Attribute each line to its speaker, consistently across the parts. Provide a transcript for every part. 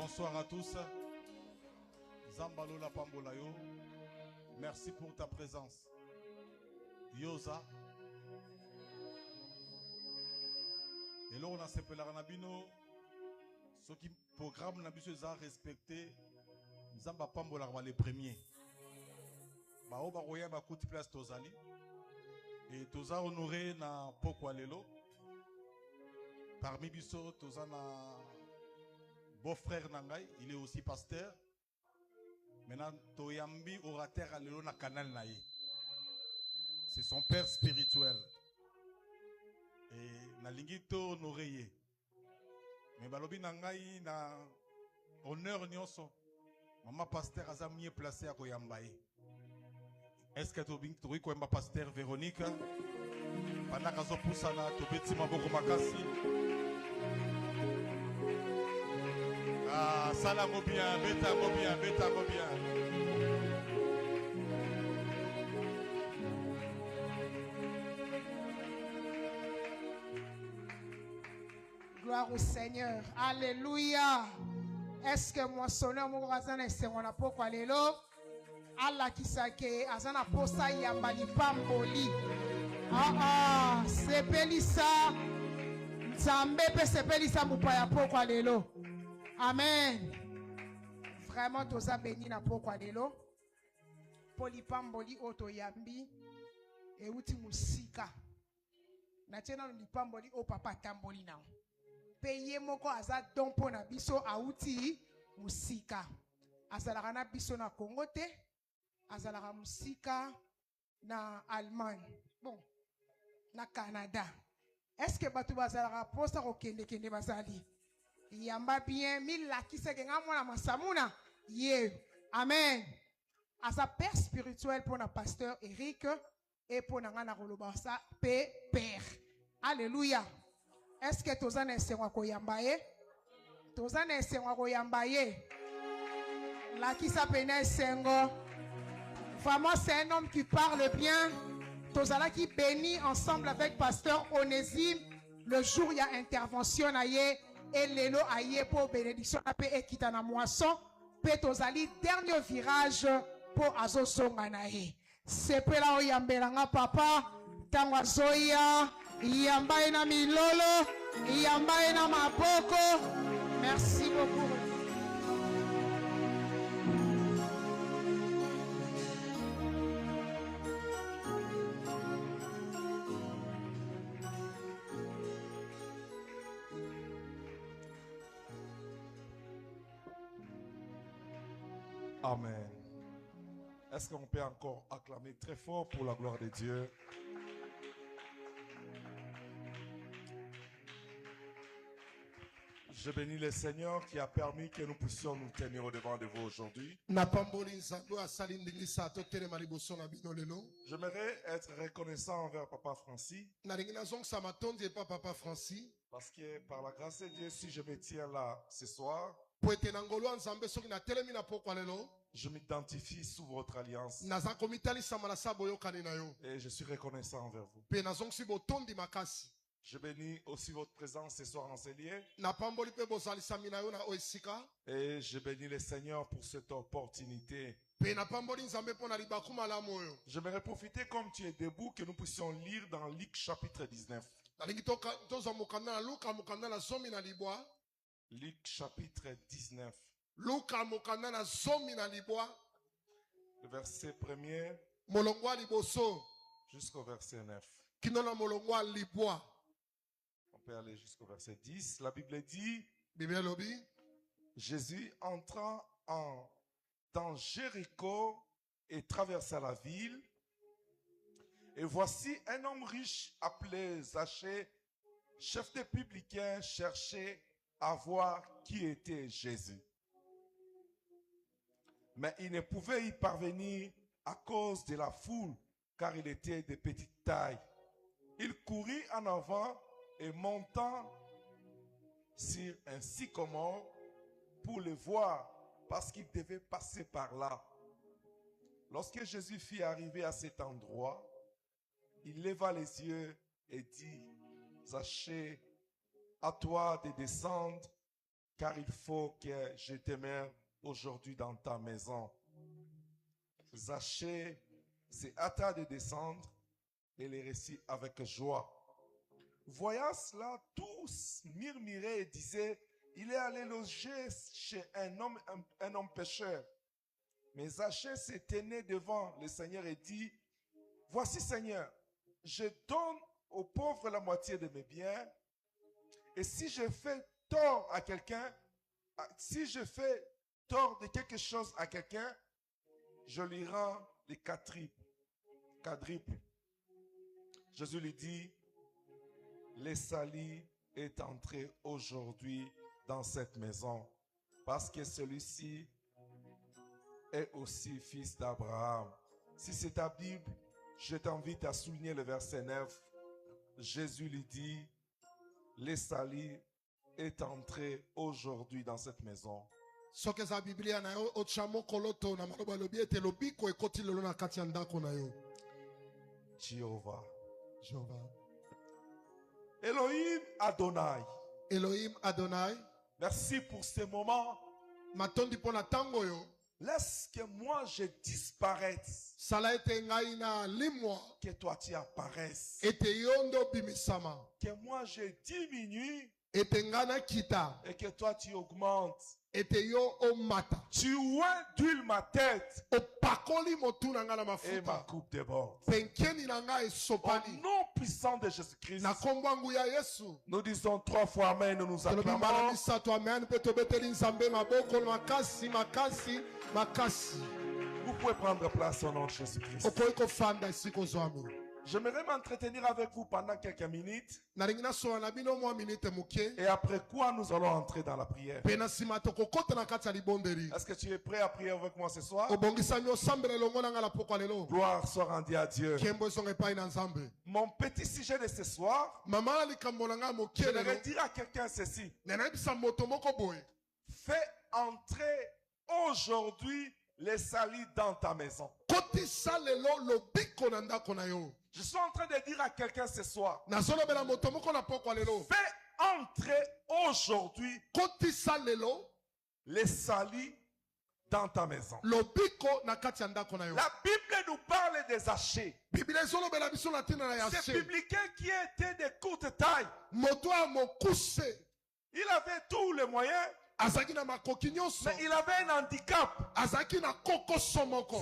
Speaker 1: Bonsoir à tous. Zambalo la Pambolayo. Merci pour ta présence. Yosa. Et là, on a sepelé la Nabino. Ce qui programme Nabiso a respecté. Zamba Pambola les premiers. Baoba Roya Bakuti place Tozali. Et Toza honoré na Pokwalelo. Parmi Bisso, Toza na beau-frère Nangai, il est aussi pasteur. Maintenant, Toyambi orateur à l'élo na canal naïe. C'est son père spirituel. Et na lingito honoré. Mais balobi Nangai na honneur nyonso. Maman pasteur a mieux placé à Koyambaye. Est-ce que tu as un pasteur Véronique? Pendant que tu as un peu makasi. Ah, salamo bien, bétamo bien, bétamo bien.
Speaker 2: Gloire au Seigneur. Alléluia. Est-ce que moi sonneur mon voisin est sur la poko allélo? Allah qui sake azana posa yambali pamboli. Sepelisa Nzambe pe sepelisa mupaya poko alelo. Amen. Vraiment toza béni na poko alelo. Poli pamboli oto yambi e uti musika. Na tena no pamboli o papa tamboli na. Peye moko aza dompo na biso auti musika. Azalaka na biso na Congo te. Azalaka musika na Allemagne. Bon, na Canada. Est-ce que batu bazalaka posta ko kende bazali? Yamba bien mila kiseke ngamona masamuna. Ye. Amen. Asa père spirituel pour na pasteur Eric et pour na ngana kolobasa père. Alléluia. Est-ce que tozana esengwa ko yambaye? Tozana esengwa ko yambaye. La kisa pena esengo. Vraiment, c'est un homme qui parle bien. Tozala qui bénit ensemble avec pasteur Onésime. Le jour il y a intervention aye et l'élo aye pour bénédiction ape ekitana moisson. Pe tozali dernier virage pour azo songanaye. C'est pe la oyambelanga papa tangwa zoya yamba na milolo yamba na maboko. Merci beaucoup.
Speaker 1: Amen. Est-ce qu'on peut encore acclamer très fort pour la gloire de Dieu? Je bénis le Seigneur qui a permis que nous puissions nous tenir au devant de vous aujourd'hui. J'aimerais être reconnaissant envers Papa Francis. Parce que par la grâce de Dieu, si je me tiens là ce soir, je m'identifie sous votre alliance. Et je suis reconnaissant envers vous. Je bénis aussi votre présence ce soir en ces lieux. Et je bénis le Seigneur pour cette opportunité. J'aimerais profiter comme tu es debout que nous puissions lire dans Luc chapitre 19. Luc chapitre 19. Le verset 1er jusqu'au verset 9. On peut aller jusqu'au verset 10. La Bible dit, Jésus entra dans Jéricho et traversa la ville. Et voici un homme riche appelé Zachée, chef des publicains, cherchait à voir qui était Jésus. Mais il ne pouvait y parvenir à cause de la foule, car il était de petite taille. Il courut en avant et montant sur un sycomore pour le voir, parce qu'il devait passer par là. Lorsque Jésus fut arrivé à cet endroit, il leva les yeux et dit, Zachée, à toi de descendre, car il faut que je demeure aujourd'hui dans ta maison. Zachée s'est hâta de descendre et les récit avec joie. Voyant cela, tous murmuraient et disaient, il est allé loger chez un homme pécheur. Mais Zachée se tenait devant le Seigneur et dit, voici Seigneur, je donne aux pauvres la moitié de mes biens, et si je fais tort à quelqu'un, si je fais tort de quelque chose à quelqu'un, je lui rends les quadruples. Jésus lui dit, l'Esalie est entré aujourd'hui dans cette maison, parce que celui-ci est aussi fils d'Abraham. Si c'est ta Bible, je t'invite à souligner le verset 9. Jésus lui dit, l'Esalie est entré aujourd'hui dans cette maison.
Speaker 3: Soki za Biblia na yo ochamo koloto na maloba lobi ete lobiko ekoti lelo na kati ya ndako na yo.
Speaker 1: Jéhovah.
Speaker 3: Jéhovah.
Speaker 1: Elohim Adonai.
Speaker 3: Elohim Adonai.
Speaker 1: Merci pour ce moment.
Speaker 3: Matondi pona tango yo.
Speaker 1: Laisse que moi je disparaisse.
Speaker 3: Sala ete ngai na limwa.
Speaker 1: Que toi tu apparaisses.
Speaker 3: Ete yondo bimisama.
Speaker 1: Que moi je diminue.
Speaker 3: Ete ngana kita.
Speaker 1: Et que toi tu augmentes.
Speaker 3: Ete yo omata.
Speaker 1: Tu oins d'huile ma tête.
Speaker 3: Opakoli motuna ngana mafuta.
Speaker 1: Et ma coupe déborde.
Speaker 3: Penkeni na ngai sopani.
Speaker 1: Au nom puissant de Jésus-Christ.
Speaker 3: Na kombangu ya Yesu.
Speaker 1: Nous disons 3 fois amen, nous nous acclamons. Vous pouvez prendre place au nom de Jésus-Christ. J'aimerais m'entretenir avec vous pendant quelques minutes. Et après quoi nous allons entrer dans la prière. Est-ce que tu es prêt à prier avec moi ce soir? Gloire soit rendue à Dieu. Mon petit sujet de ce soir, j'aimerais dire à quelqu'un ceci. Fais entrer aujourd'hui l'Esalie dans ta maison. Je suis en train de dire à quelqu'un ce soir. Fais entrer aujourd'hui l'Esalie dans ta maison. La Bible nous parle des hachés. C'est biblique qui était de courte taille. Il avait tous les moyens. Mais il avait un handicap.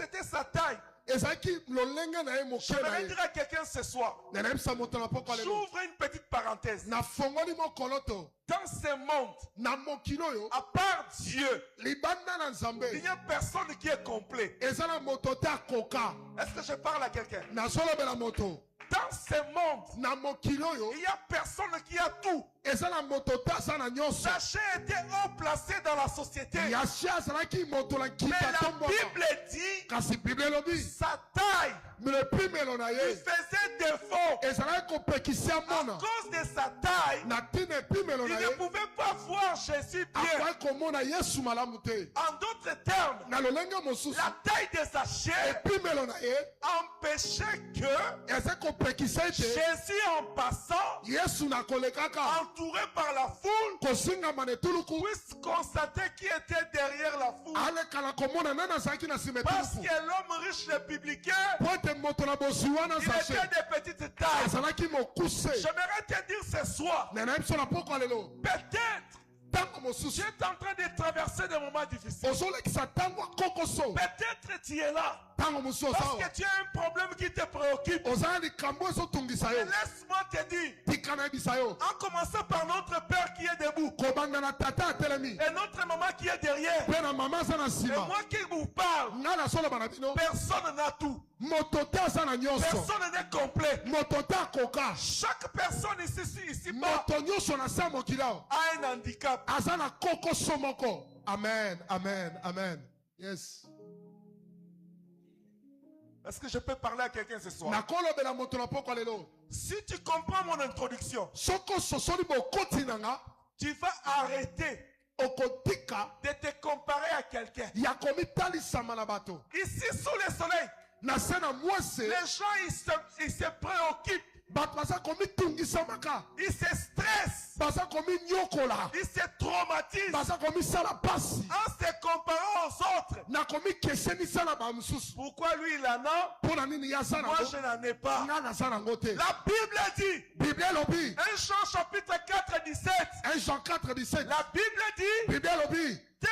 Speaker 1: C'était sa taille. J'aimerais dire à quelqu'un ce soir. J'ouvre une petite parenthèse. Dans ce monde, à part Dieu, il n'y a personne qui est complet. Est-ce que je parle à quelqu'un? Dans ce monde, il n'y a personne qui a tout. Zachée était haut placé dans la société. Mais la Bible dit sa taille lui faisait défaut. À cause de sa taille, il ne pouvait pas voir Jésus bien. En d'autres termes, la taille de Zachée empêchait que Jésus en passant, entouré par la foule, puisse constater qui était derrière la foule. Parce que l'homme riche républicain, il était de petite taille. J'aimerais te dire ce soir, peut-être tu es en train de traverser des moments difficiles. Peut-être tu es là parce que tu as un problème qui te préoccupe. Mais laisse-moi te dire, en commençant par notre Père qui est debout et notre maman qui est derrière et moi qui vous parle, personne n'a tout. Personne n'est complet. Chaque personne ici a un handicap.
Speaker 3: Amen, amen, amen. Yes.
Speaker 1: Est-ce que je peux parler à quelqu'un ce soir? Si tu comprends mon introduction, tu vas arrêter de te comparer à quelqu'un. Ici sous le soleil, les gens ils se préoccupent
Speaker 3: bato baza komitungisamaka,
Speaker 1: il se stresse,
Speaker 3: baza kominyokola,
Speaker 1: il se traumatise
Speaker 3: baza komisala pasi,
Speaker 1: en se comparant aux autres.
Speaker 3: na komikesenisa na bamosusu.
Speaker 1: Pourquoi lui il en a,
Speaker 3: Mpo na nini ye aza
Speaker 1: moi
Speaker 3: nango,
Speaker 1: je n'en ai pas.
Speaker 3: nga naza nango te.
Speaker 1: La Bible dit,
Speaker 3: Bible elobi,
Speaker 1: 1 Jean chapitre 4, 17,
Speaker 3: 1 Jean 4:17,
Speaker 1: la Bible dit,
Speaker 3: Bible elobi,
Speaker 1: tel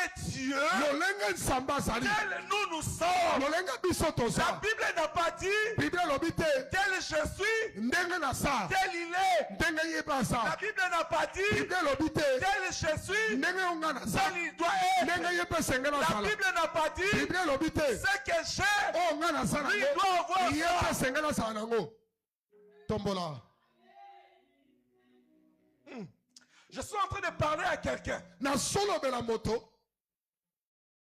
Speaker 1: est Dieu,
Speaker 3: lolenge nzambe azali,
Speaker 1: tel nous sommes.
Speaker 3: lolenge biso
Speaker 1: La
Speaker 3: toza.
Speaker 1: Bible n'a pas dit,
Speaker 3: Bible elobi te,
Speaker 1: tel je suis,
Speaker 3: ndenge naza,
Speaker 1: tel il est.
Speaker 3: ndenge ye
Speaker 1: La
Speaker 3: baza.
Speaker 1: Bible n'a pas dit,
Speaker 3: Bible elobi te,
Speaker 1: tel je suis,
Speaker 3: ndenge yo nga naza,
Speaker 1: tel il doit
Speaker 3: ndenge
Speaker 1: être.
Speaker 3: ye mpe senge
Speaker 1: La
Speaker 3: nazala.
Speaker 1: Bible n'a pas dit,
Speaker 3: Bible elobi te,
Speaker 1: ce que j'ai,
Speaker 3: oyo nga naza
Speaker 1: lui
Speaker 3: nango,
Speaker 1: doit avoir
Speaker 3: ye
Speaker 1: ça.
Speaker 3: mpe senge nazala nango. Tombola.
Speaker 1: Je suis en train de parler à quelqu'un.
Speaker 3: Nasolobela moto,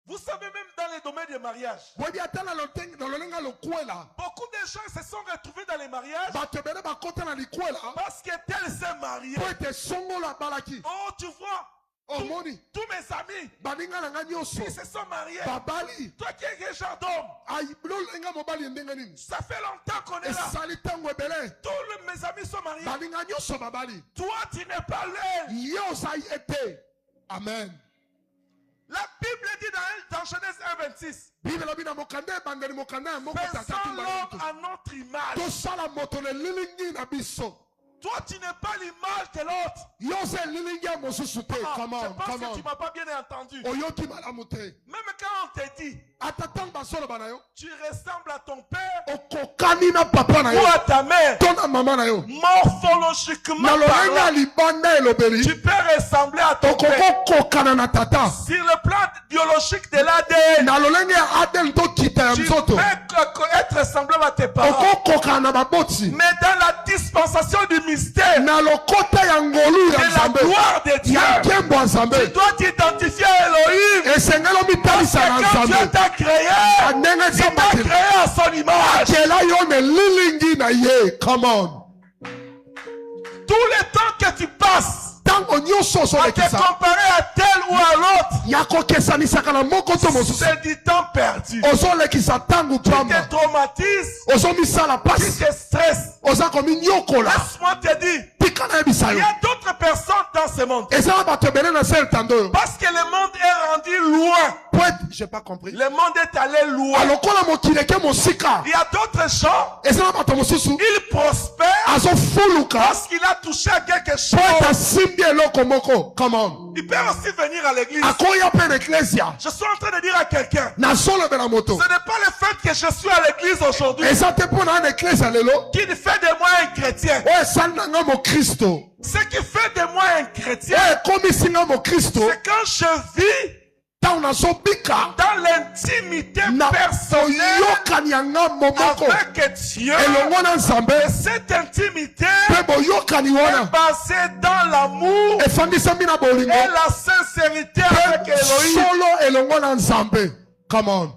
Speaker 1: Vous savez, même dans les domaines du mariage,
Speaker 3: boyebi ata na lolenga lokwela,
Speaker 1: beaucoup de gens se sont retrouvés dans les mariages
Speaker 3: bato ebele bakota na likwela,
Speaker 1: parce que tel s'est marié.
Speaker 3: po ete songola abalaki.
Speaker 1: Oh, tu vois,
Speaker 3: Omoni,
Speaker 1: tous mes amis,
Speaker 3: baninga na nga nyonso,
Speaker 1: ils se sont mariés.
Speaker 3: babali,
Speaker 1: Toi qui es genre d'homme,
Speaker 3: lolenga mobali ndenge nini.
Speaker 1: ça fait longtemps qu'on est là.
Speaker 3: Esali ntango ebele,
Speaker 1: Tous mes amis sont mariés.
Speaker 3: baninga nyonso babali.
Speaker 1: Toi, tu n'es pas l'un.
Speaker 3: Ye oza ye te. Amen.
Speaker 1: La Bible dit dans Genèse 1:26,
Speaker 3: Bible elobi na mokanda ebandeli mokanda ya moko tata
Speaker 1: faisons
Speaker 3: tumba
Speaker 1: l'homme
Speaker 3: moto.
Speaker 1: à notre image.
Speaker 3: Tosala moto na elilingi na biso.
Speaker 1: Toi, tu n'es pas l'image de l'autre.
Speaker 3: Yo oza elilingi ya mosusu te.
Speaker 1: Ah,
Speaker 3: Come
Speaker 1: je
Speaker 3: on,
Speaker 1: pense
Speaker 3: come
Speaker 1: que tu
Speaker 3: on.
Speaker 1: ne m'as pas bien entendu.
Speaker 3: Oyoki malamu te.
Speaker 1: Même quand on te dit,
Speaker 3: Ata ntango basoloba na yo,
Speaker 1: tu ressembles à ton père
Speaker 3: okokani na papa na
Speaker 1: ou
Speaker 3: yo
Speaker 1: à ta mère,
Speaker 3: to na mama na yo.
Speaker 1: morphologiquement
Speaker 3: Na lolenga ya
Speaker 1: parlant,
Speaker 3: libanda elobeli,
Speaker 1: tu peux ressembler à ton père.
Speaker 3: okokokokana na tata.
Speaker 1: Sur le plan biologique de l'ADN,
Speaker 3: Na lolenga ya ADN tokita ya
Speaker 1: tu
Speaker 3: nzoto,
Speaker 1: peux être semblable à tes parents.
Speaker 3: okokokana na baboti.
Speaker 1: Mais dans la dispensation du mystère
Speaker 3: Na lokota ya ngolu ya
Speaker 1: de la
Speaker 3: nzambe,
Speaker 1: gloire de Dieu,
Speaker 3: ya nkembo ya
Speaker 1: tu
Speaker 3: nzambe,
Speaker 1: dois t'identifier à Elohim.
Speaker 3: esengeli omitalisa na
Speaker 1: Quand Dieu
Speaker 3: nzambe.
Speaker 1: t'a créé,
Speaker 3: Ndenge
Speaker 1: il
Speaker 3: nzambe
Speaker 1: t'a
Speaker 3: ate-
Speaker 1: créé à son image.
Speaker 3: akela yo na elilingi na ye. Come on.
Speaker 1: Tout le temps que tu passes
Speaker 3: Ntango nyonso
Speaker 1: à te
Speaker 3: ozolekisa,
Speaker 1: comparer à tel ou à l'autre,
Speaker 3: ya kokesanisaka na moko to mosusu,
Speaker 1: c'est du temps perdu.
Speaker 3: ozolekisa ntango
Speaker 1: Tu
Speaker 3: pamba,
Speaker 1: te traumatises,
Speaker 3: ozomisala
Speaker 1: tu
Speaker 3: pasi,
Speaker 1: te stresses.
Speaker 3: oza kominyokola.
Speaker 1: Laisse-moi te dire,
Speaker 3: Tika na yebisa
Speaker 1: il
Speaker 3: yo,
Speaker 1: y a d'autres personnes dans ce monde.
Speaker 3: eza na bato ebele na se etando oyo.
Speaker 1: Parce que le monde est rendu loin.
Speaker 3: Po ete, j'ai pas compris.
Speaker 1: Le monde est allé loin.
Speaker 3: Alokola mokili eke mosika,
Speaker 1: Il y a d'autres gens,
Speaker 3: eza na bato mosusu
Speaker 1: ils prospèrent
Speaker 3: azofuluka
Speaker 1: parce qu'il a touché à quelque
Speaker 3: po
Speaker 1: chose.
Speaker 3: ete asimbi eloko moko. Come on.
Speaker 1: Il peut aussi venir à l'église.
Speaker 3: Akoya mpe na eklesia,
Speaker 1: Je suis en train de dire à quelqu'un,
Speaker 3: nazolobela moto,
Speaker 1: ce n'est pas le fait que je suis à l'église aujourd'hui
Speaker 3: eza te mpo na na eklesia lelo
Speaker 1: qui fait de moi un chrétien.
Speaker 3: oyo esali na nga mokristo,
Speaker 1: Ce qui fait de moi un chrétien,
Speaker 3: oyo ekomisi nga mokristo,
Speaker 1: c'est quand je vis
Speaker 3: ntango nazobika
Speaker 1: dans l'intimité
Speaker 3: na
Speaker 1: personnelle
Speaker 3: boyokani ya nga momoko
Speaker 1: avec Dieu.
Speaker 3: elongo na nzambe,
Speaker 1: Et cette intimité
Speaker 3: mpe boyokani
Speaker 1: est
Speaker 3: wana
Speaker 1: basée dans l'amour
Speaker 3: efandisami na bolingo
Speaker 1: et la sincérité avec
Speaker 3: mpe
Speaker 1: Elohim.
Speaker 3: solo elongo na nzambe. Come on.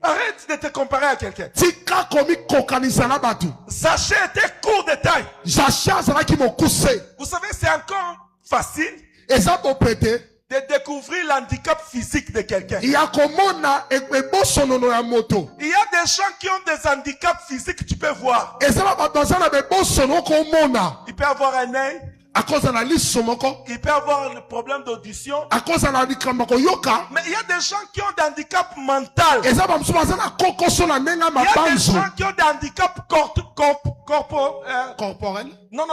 Speaker 1: Arrête de te comparer à quelqu'un.
Speaker 3: Tika komikokanisa na bato.
Speaker 1: Sachez était court de taille.
Speaker 3: Zaché azalaki mokuse,
Speaker 1: Vous savez, c'est encore facile
Speaker 3: eza bopete
Speaker 1: de découvrir l'handicap physique de quelqu'un.
Speaker 3: ya komona ebosonono ya moto.
Speaker 1: Il y a des gens qui ont des handicaps physiques, tu peux voir.
Speaker 3: Eza na bato baza na bebosono komona,
Speaker 1: Il peut avoir un œil,
Speaker 3: akoza na liso moko,
Speaker 1: il peut avoir un problème d'audition.
Speaker 3: akoza na likambo koyoka.
Speaker 1: Mais il y a des gens qui ont des handicaps mentaux.
Speaker 3: Eza bamosusu baza na kokoso na ndenge ya
Speaker 1: Il y a des
Speaker 3: mabanzo
Speaker 1: gens qui ont des handicaps
Speaker 3: corporel.
Speaker 1: non.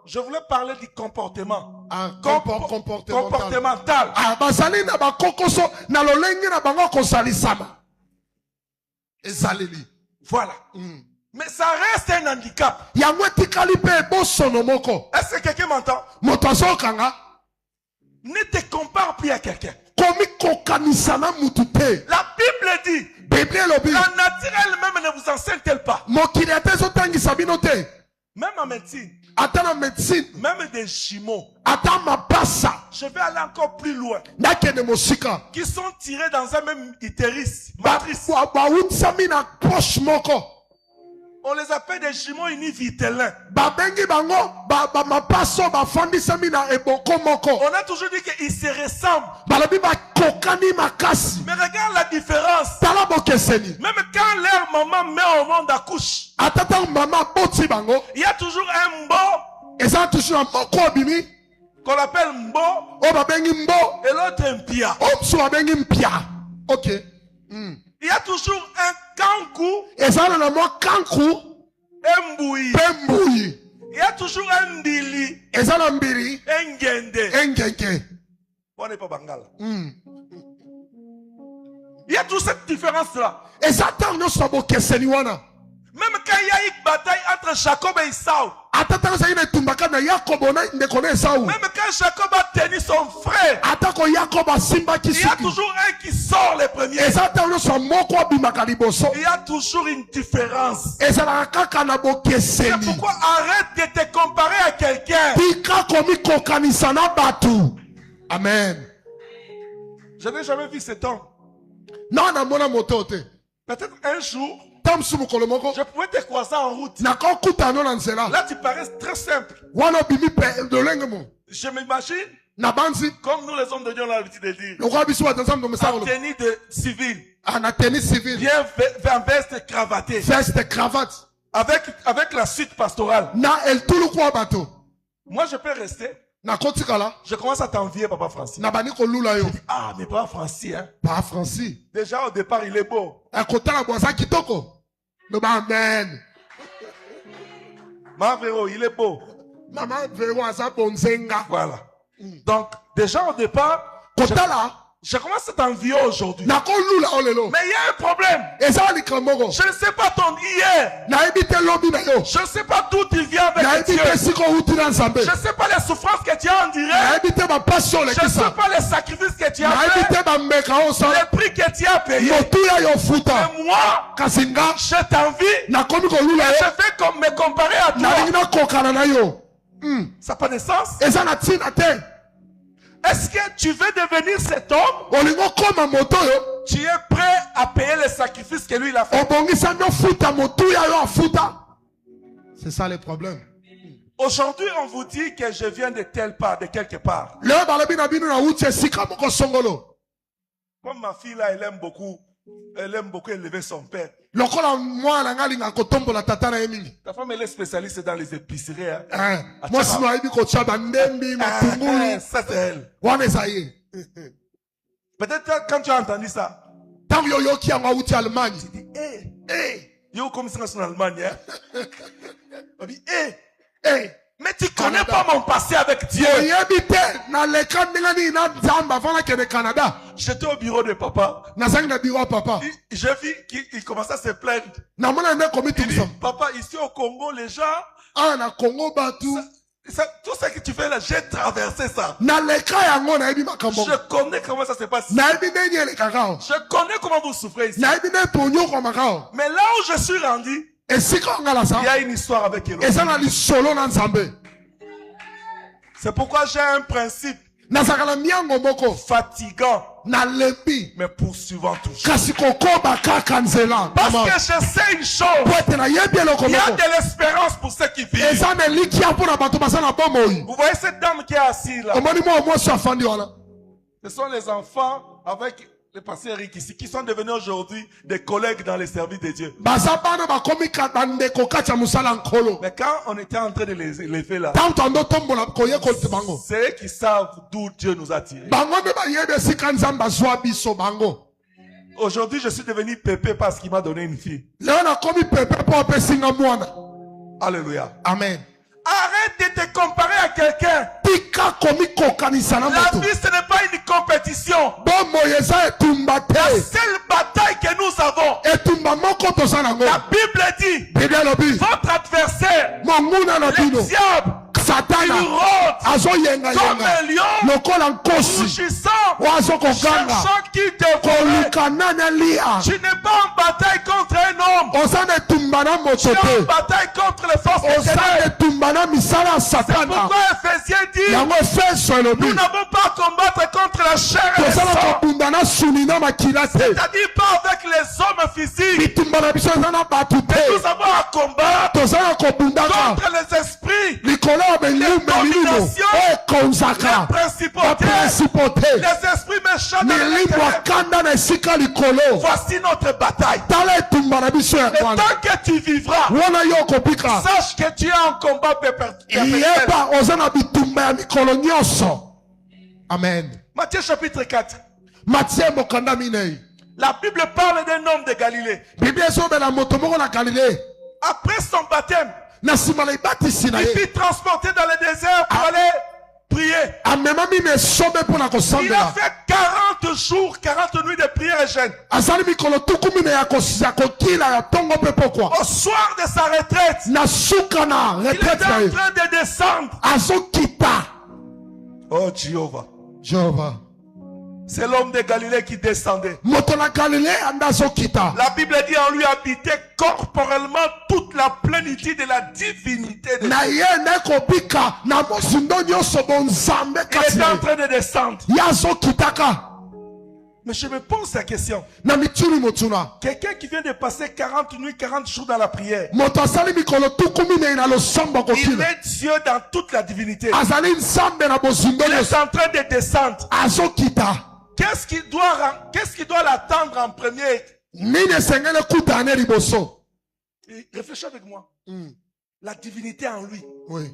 Speaker 1: Je voulais parler du comportement.
Speaker 3: Comportemental.
Speaker 1: Comportemental.
Speaker 3: Ah, bazali na bakokoso na lolenge na bango kozalisama. Ezaleli.
Speaker 1: Voilà. Mais ça reste un handicap.
Speaker 3: Yango etikali mpe ebosono moko.
Speaker 1: Est-ce que quelqu'un m'entend?
Speaker 3: Moto azokanga
Speaker 1: Ne te compare plus à quelqu'un.
Speaker 3: komikokanisa na mutu te.
Speaker 1: La Bible dit,
Speaker 3: Bible elobi
Speaker 1: la nature elle-même ne vous enseigne-t-elle pas?
Speaker 3: mokili ate ezotangisa bino te,
Speaker 1: Même en médecine,
Speaker 3: ata na médecine,
Speaker 1: même des jumeaux,
Speaker 3: ata mapasa
Speaker 1: je vais aller encore plus loin,
Speaker 3: nakende mosika
Speaker 1: qui sont tirés dans un même utérus, matrice.
Speaker 3: bautisami na poche moko.
Speaker 1: On les appelle des jumeaux univitellins.
Speaker 3: babengi bango mapaso bafandisami na eboko moko.
Speaker 1: On a toujours dit qu'ils se ressemblent.
Speaker 3: Balobi bakokani makasi.
Speaker 1: Mais regarde la différence.
Speaker 3: Tala bokeseni.
Speaker 1: Même quand leur maman met au monde accouche,
Speaker 3: Atata mama boti bango.
Speaker 1: il y a toujours un mbo
Speaker 3: Eza toujours un moko abimi.
Speaker 1: qu'on appelle mbo
Speaker 3: O babengi mbo.
Speaker 1: et l'autre un pia.
Speaker 3: O msu babengi mpia. Ok.
Speaker 1: Il y a toujours un kankou
Speaker 3: Eza na mwa kanku.
Speaker 1: et un mboui.
Speaker 3: Pembui.
Speaker 1: Il y a toujours un ndili
Speaker 3: Eza na mbiri.
Speaker 1: et un ngende.
Speaker 3: Engenge.
Speaker 1: On n'est pas bangala. Il y a toute cette différence-là.
Speaker 3: Eza tango sobo keseni wana.
Speaker 1: Même quand il y a une bataille entre Jacob et Esau,
Speaker 3: Atata sa ina tumbaka na Yakobo na ndekone Esau.
Speaker 1: même quand Jacob a tenu son frère,
Speaker 3: Atako Yakobo simba
Speaker 1: il y a
Speaker 3: kisuki.
Speaker 1: toujours un qui sort les premiers.
Speaker 3: Eza tango so moko abimaka liboso.
Speaker 1: Il y a toujours une différence.
Speaker 3: Eza na kaka na
Speaker 1: C'est
Speaker 3: bokeseni.
Speaker 1: pourquoi arrête de te comparer à quelqu'un.
Speaker 3: Tika komi kokanisa na batu. Amen.
Speaker 1: Je n'ai jamais vu cet homme.
Speaker 3: Na na mona moto te.
Speaker 1: Peut-être un jour,
Speaker 3: Tamsu mukolo moko.
Speaker 1: je pouvais te croiser en route.
Speaker 3: Na kokuta no na nzela.
Speaker 1: Là, tu parais très simple.
Speaker 3: Wana bimi pe dolenge mo.
Speaker 1: Je m'imagine,
Speaker 3: Na banzi.
Speaker 1: comme nous les hommes de Dieu, on a l'habitude de dire,
Speaker 3: Lokwa biso batanza ndo
Speaker 1: en
Speaker 3: mesalo.
Speaker 1: tenue de civil,
Speaker 3: Ana tennis civil.
Speaker 1: bien en veste cravatée,
Speaker 3: Veste cravate.
Speaker 1: avec la suite pastorale.
Speaker 3: Na el tulu kwa bato.
Speaker 1: Moi, je peux rester.
Speaker 3: Na kotikala.
Speaker 1: Je commence à t'envier, Papa Francis.
Speaker 3: Na bani kolula yo.
Speaker 1: Ah, mais Papa Francis, hein.
Speaker 3: Pa Francis.
Speaker 1: Déjà, au départ, il est beau.
Speaker 3: Akotala bwaza kitoko. No ba amen.
Speaker 1: Mavero, il est beau.
Speaker 3: Mama vewa za bonzenga.
Speaker 1: Voilà. Donc, déjà, au départ,
Speaker 3: Kotala.
Speaker 1: je commence à t'envier aujourd'hui.
Speaker 3: Na kolula olelo.
Speaker 1: Mais il y a un problème.
Speaker 3: Eza likamoko.
Speaker 1: Je ne sais pas ton hier.
Speaker 3: Na ebite lobi na yo.
Speaker 1: Je ne sais pas d'où tu viens
Speaker 3: Na
Speaker 1: avec Dieu.
Speaker 3: ebite siko uti na nzambe.
Speaker 1: Je ne sais pas les souffrances que tu as en
Speaker 3: Na
Speaker 1: direct.
Speaker 3: ebite ba passion le
Speaker 1: Je ne sais
Speaker 3: kisa.
Speaker 1: pas les sacrifices que tu as
Speaker 3: Na
Speaker 1: fait.
Speaker 3: ebite ba meka osa.
Speaker 1: Les prix que tu as payés.
Speaker 3: Motuya yo futa.
Speaker 1: Mais moi,
Speaker 3: Kasinga.
Speaker 1: je t'envie.
Speaker 3: Na komi kolula
Speaker 1: Je
Speaker 3: yo.
Speaker 1: vais comme me comparer à
Speaker 3: Na
Speaker 1: toi.
Speaker 3: lingi na kokana na yo.
Speaker 1: Ça n'a pas de sens.
Speaker 3: Eza na tina te.
Speaker 1: Est-ce que tu veux devenir cet homme?
Speaker 3: Olingo koma moto yo.
Speaker 1: Tu es prêt à payer les sacrifices que lui il a fait?
Speaker 3: Obongisa no futa motuya yo afuta. C'est ça le problème.
Speaker 1: Aujourd'hui, on vous dit que je viens de telle part, de quelque part.
Speaker 3: Leo balobi na bino na uti esika moko songolo.
Speaker 1: Comme ma fille là, elle aime beaucoup élever son père.
Speaker 3: Lokola mwana nga linga kotombola tata na ye mingi.
Speaker 1: Ta femme, elle est spécialiste dans les épiceries. Hein?
Speaker 3: Hein. Mwasi no ayebi kotia bandembi matungulu.
Speaker 1: Ça, c'est elle.
Speaker 3: Wana eza ye.
Speaker 1: Peut-être quand tu as entendu ça,
Speaker 3: Tango yo yoki yango auti Allemagne.
Speaker 1: tu dis, yo comme ça en Allemagne. Hein? On dit, mais tu connais pas mon passé avec Dieu.
Speaker 3: Oyebi te na leka ndenge nini na nzambe avant nakende Canada.
Speaker 1: J'étais au bureau de papa.
Speaker 3: Nazangi na biro ya papa.
Speaker 1: J'ai vu qu'il commençait à se plaindre.
Speaker 3: Namona nde komi
Speaker 1: Il dit,
Speaker 3: tumisa.
Speaker 1: papa, ici au Congo, les gens,
Speaker 3: Ah na Congo batu.
Speaker 1: tout ce que tu fais là, j'ai traversé ça.
Speaker 3: Na leka yango na yebi makambo.
Speaker 1: Je connais comment ça se passe.
Speaker 3: Na yebi ndenge elekaka.
Speaker 1: Je connais comment vous souffrez ici.
Speaker 3: Na yebi nde ponyoko makao.
Speaker 1: Mais là où je suis rendu,
Speaker 3: Esika ngala sa.
Speaker 1: il y a une histoire avec Elohim.
Speaker 3: Eza na lisolo na nzambe.
Speaker 1: C'est pourquoi j'ai un principe
Speaker 3: Nazakala miango moko.
Speaker 1: fatigant,
Speaker 3: Na lebi.
Speaker 1: mais poursuivant toujours.
Speaker 3: Kasi kokoba kaka nzela.
Speaker 1: Parce que je sais une chose.
Speaker 3: Po ete na yebi eloko
Speaker 1: Il y a
Speaker 3: moko.
Speaker 1: de l'espérance pour ceux qui vivent.
Speaker 3: Eza na likia mpona bato baza na bomoi.
Speaker 1: Vous voyez cette dame qui est assise là.
Speaker 3: Omoni mwa mwasi afandi wana.
Speaker 1: Ce sont les enfants avec les pasteurs Eric ici qui sont devenus aujourd'hui des collègues dans les services de Dieu.
Speaker 3: Baza bana bakomi bandeko kati ya mosala nkolo.
Speaker 1: Mais quand on était en train de les élever là,
Speaker 3: Tanto ando tombola koye kote bango.
Speaker 1: c'est eux qui savent d'où Dieu nous a tirés.
Speaker 3: Bango nde bayebi esika nzambe azwa biso bango.
Speaker 1: Aujourd'hui, je suis devenu pépé parce qu'il m'a donné une fille.
Speaker 3: Leo nakomi pepe po apesinga mwana.
Speaker 1: Alléluia.
Speaker 3: Amen.
Speaker 1: Arrête de te comparer à quelqu'un.
Speaker 3: Tika komi kokanisa na
Speaker 1: La
Speaker 3: moto.
Speaker 1: vie, ce n'est pas une compétition.
Speaker 3: Bomoi eza etumba
Speaker 1: La
Speaker 3: te.
Speaker 1: seule bataille que nous avons,
Speaker 3: Etumba moko toza nango.
Speaker 1: la Bible dit,
Speaker 3: Bible elobi.
Speaker 1: votre adversaire,
Speaker 3: Monguna na
Speaker 1: le
Speaker 3: bino.
Speaker 1: diable, il
Speaker 3: Satana
Speaker 1: rôde
Speaker 3: azoyenga
Speaker 1: comme
Speaker 3: yenga.
Speaker 1: un lion
Speaker 3: Lokola nkosi.
Speaker 1: rugissant
Speaker 3: Wazo koganga.
Speaker 1: cherchant qui dévorait.
Speaker 3: Kolukanana lia.
Speaker 1: Tu n'es pas en bataille contre un homme.
Speaker 3: Osane tumbana
Speaker 1: Tu es en
Speaker 3: motote.
Speaker 1: bataille contre les forces des ténèbres.
Speaker 3: Osane tumbana misala
Speaker 1: C'est
Speaker 3: satana.
Speaker 1: pourquoi Ephésiens dit,
Speaker 3: Yango efeso elobi.
Speaker 1: nous n'avons pas à combattre contre la chair et le
Speaker 3: Tosala
Speaker 1: sang.
Speaker 3: kobundana sunina makila te.
Speaker 1: C'est-à-dire pas avec les hommes physiques.
Speaker 3: Bitumbana biso ezana batu te.
Speaker 1: Nous avons à combattre
Speaker 3: Tozala kobundaka.
Speaker 1: contre les esprits,
Speaker 3: Likolo ya bengumbe milimo. Ekonzaka.
Speaker 1: les principautés,
Speaker 3: Baprincipote.
Speaker 1: les esprits méchants dans les
Speaker 3: Milimo
Speaker 1: ténèbres.
Speaker 3: akanda na esika likolo.
Speaker 1: Voici notre bataille.
Speaker 3: Tala etumbana biso ya
Speaker 1: Et
Speaker 3: kwana.
Speaker 1: tant que tu vivras,
Speaker 3: Wana yo okobika.
Speaker 1: sache que tu es en combat perpétuel.
Speaker 3: Yeba oza na bitumba ya mikolo nyonso. Amen.
Speaker 1: Matthieu chapitre 4.
Speaker 3: Matthieu mokanda minei.
Speaker 1: La Bible parle d'un homme de Galilée.
Speaker 3: Biblia ezobela moto moko na Galilée.
Speaker 1: Après son baptême,
Speaker 3: Na nsima na ebatisi na
Speaker 1: il
Speaker 3: ye.
Speaker 1: fut transporté dans le désert pour aller prier.
Speaker 3: Amemami na esobe mpo na
Speaker 1: Il a
Speaker 3: kosambela.
Speaker 1: fait 40 jours, 40 nuits de prière et jeûne.
Speaker 3: Azali mikolo tuku mine ya kokila ya tongo mpe pokwa.
Speaker 1: Au soir de sa retraite,
Speaker 3: Na suka na
Speaker 1: il était
Speaker 3: retraite na
Speaker 1: en
Speaker 3: ye.
Speaker 1: train de descendre.
Speaker 3: Azokita.
Speaker 1: Oh Jéhovah.
Speaker 3: Jehova.
Speaker 1: C'est l'homme de Galilée qui descendait.
Speaker 3: Moto na Galilée anda azokita.
Speaker 1: La Bible dit en lui habitait corporellement toute la plénitude de la divinité de Dieu.
Speaker 3: Na ye na ekobika na mosindo nyonso bonzambe
Speaker 1: Il
Speaker 3: kati
Speaker 1: était
Speaker 3: na
Speaker 1: en
Speaker 3: ye.
Speaker 1: train de descendre.
Speaker 3: Ye azokitaka.
Speaker 1: Mais je me pose la question.
Speaker 3: Na mituni motuna.
Speaker 1: Quelqu'un qui vient de passer 40 nuits, 40 jours dans la prière.
Speaker 3: Moto asali mikolo tuku minei na losambo
Speaker 1: Il
Speaker 3: kokila.
Speaker 1: est Dieu dans toute la divinité.
Speaker 3: Azali nzambe na bozindo
Speaker 1: Il est
Speaker 3: nyonso.
Speaker 1: en train de descendre.
Speaker 3: Azokita.
Speaker 1: Qu'est-ce qui doit l'attendre en premier?
Speaker 3: Nini esengeli kuta ane liboso.
Speaker 1: Réfléchis avec moi. La divinité en lui.
Speaker 3: Oui.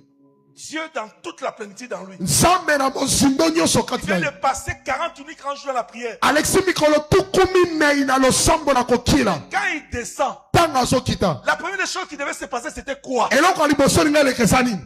Speaker 1: Dieu dans toute la plénitude en lui.
Speaker 3: Nzambe na bozindo nyonso
Speaker 1: Il
Speaker 3: kati na
Speaker 1: vient
Speaker 3: ye.
Speaker 1: de passer 40 nuits, 40 jours dans la prière.
Speaker 3: Alexis mikolo tuku minei na losambo na kokila.
Speaker 1: Quand il descend,
Speaker 3: Ntango azokita.
Speaker 1: la première chose qui devait se passer, c'était quoi?
Speaker 3: Eloko ya liboso elingi elekesa nini?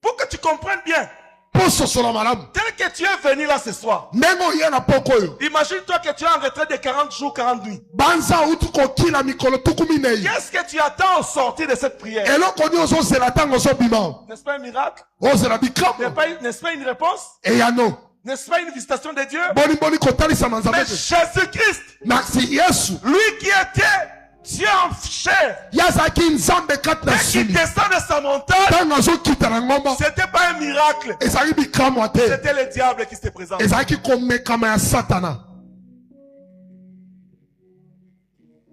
Speaker 1: Pour que tu comprennes bien,
Speaker 3: Po sosola malamu.
Speaker 1: tel que tu es venu là ce soir,
Speaker 3: Ndenge oye na poko oyo.
Speaker 1: imagine-toi que tu es en retraite de 40 jours, 40 nuits.
Speaker 3: Banza auti kokila mikolo tuku minei.
Speaker 1: Qu'est-ce que tu attends au sortir de cette prière?
Speaker 3: Eloko nini ozozela ntango ozobima.
Speaker 1: N'est-ce pas un miracle?
Speaker 3: Ozela bikambo.
Speaker 1: N'est-ce pas une réponse?
Speaker 3: Eya no.
Speaker 1: N'est-ce pas une visitation de Dieu?
Speaker 3: Boni kotalisa na nzambe
Speaker 1: Mais
Speaker 3: te.
Speaker 1: Jésus-Christ,
Speaker 3: Merci Yesu.
Speaker 1: lui qui était Dieu en chair,
Speaker 3: Ye azalaki nzambe kati na
Speaker 1: dès qu'il
Speaker 3: suni.
Speaker 1: descend de sa montagne,
Speaker 3: Ntango azokita na ngomba.
Speaker 1: c'était pas un miracle.
Speaker 3: Ezalaki bikamwa te.
Speaker 1: C'était le diable qui se présente.
Speaker 3: Ezalaki komekama ya satana.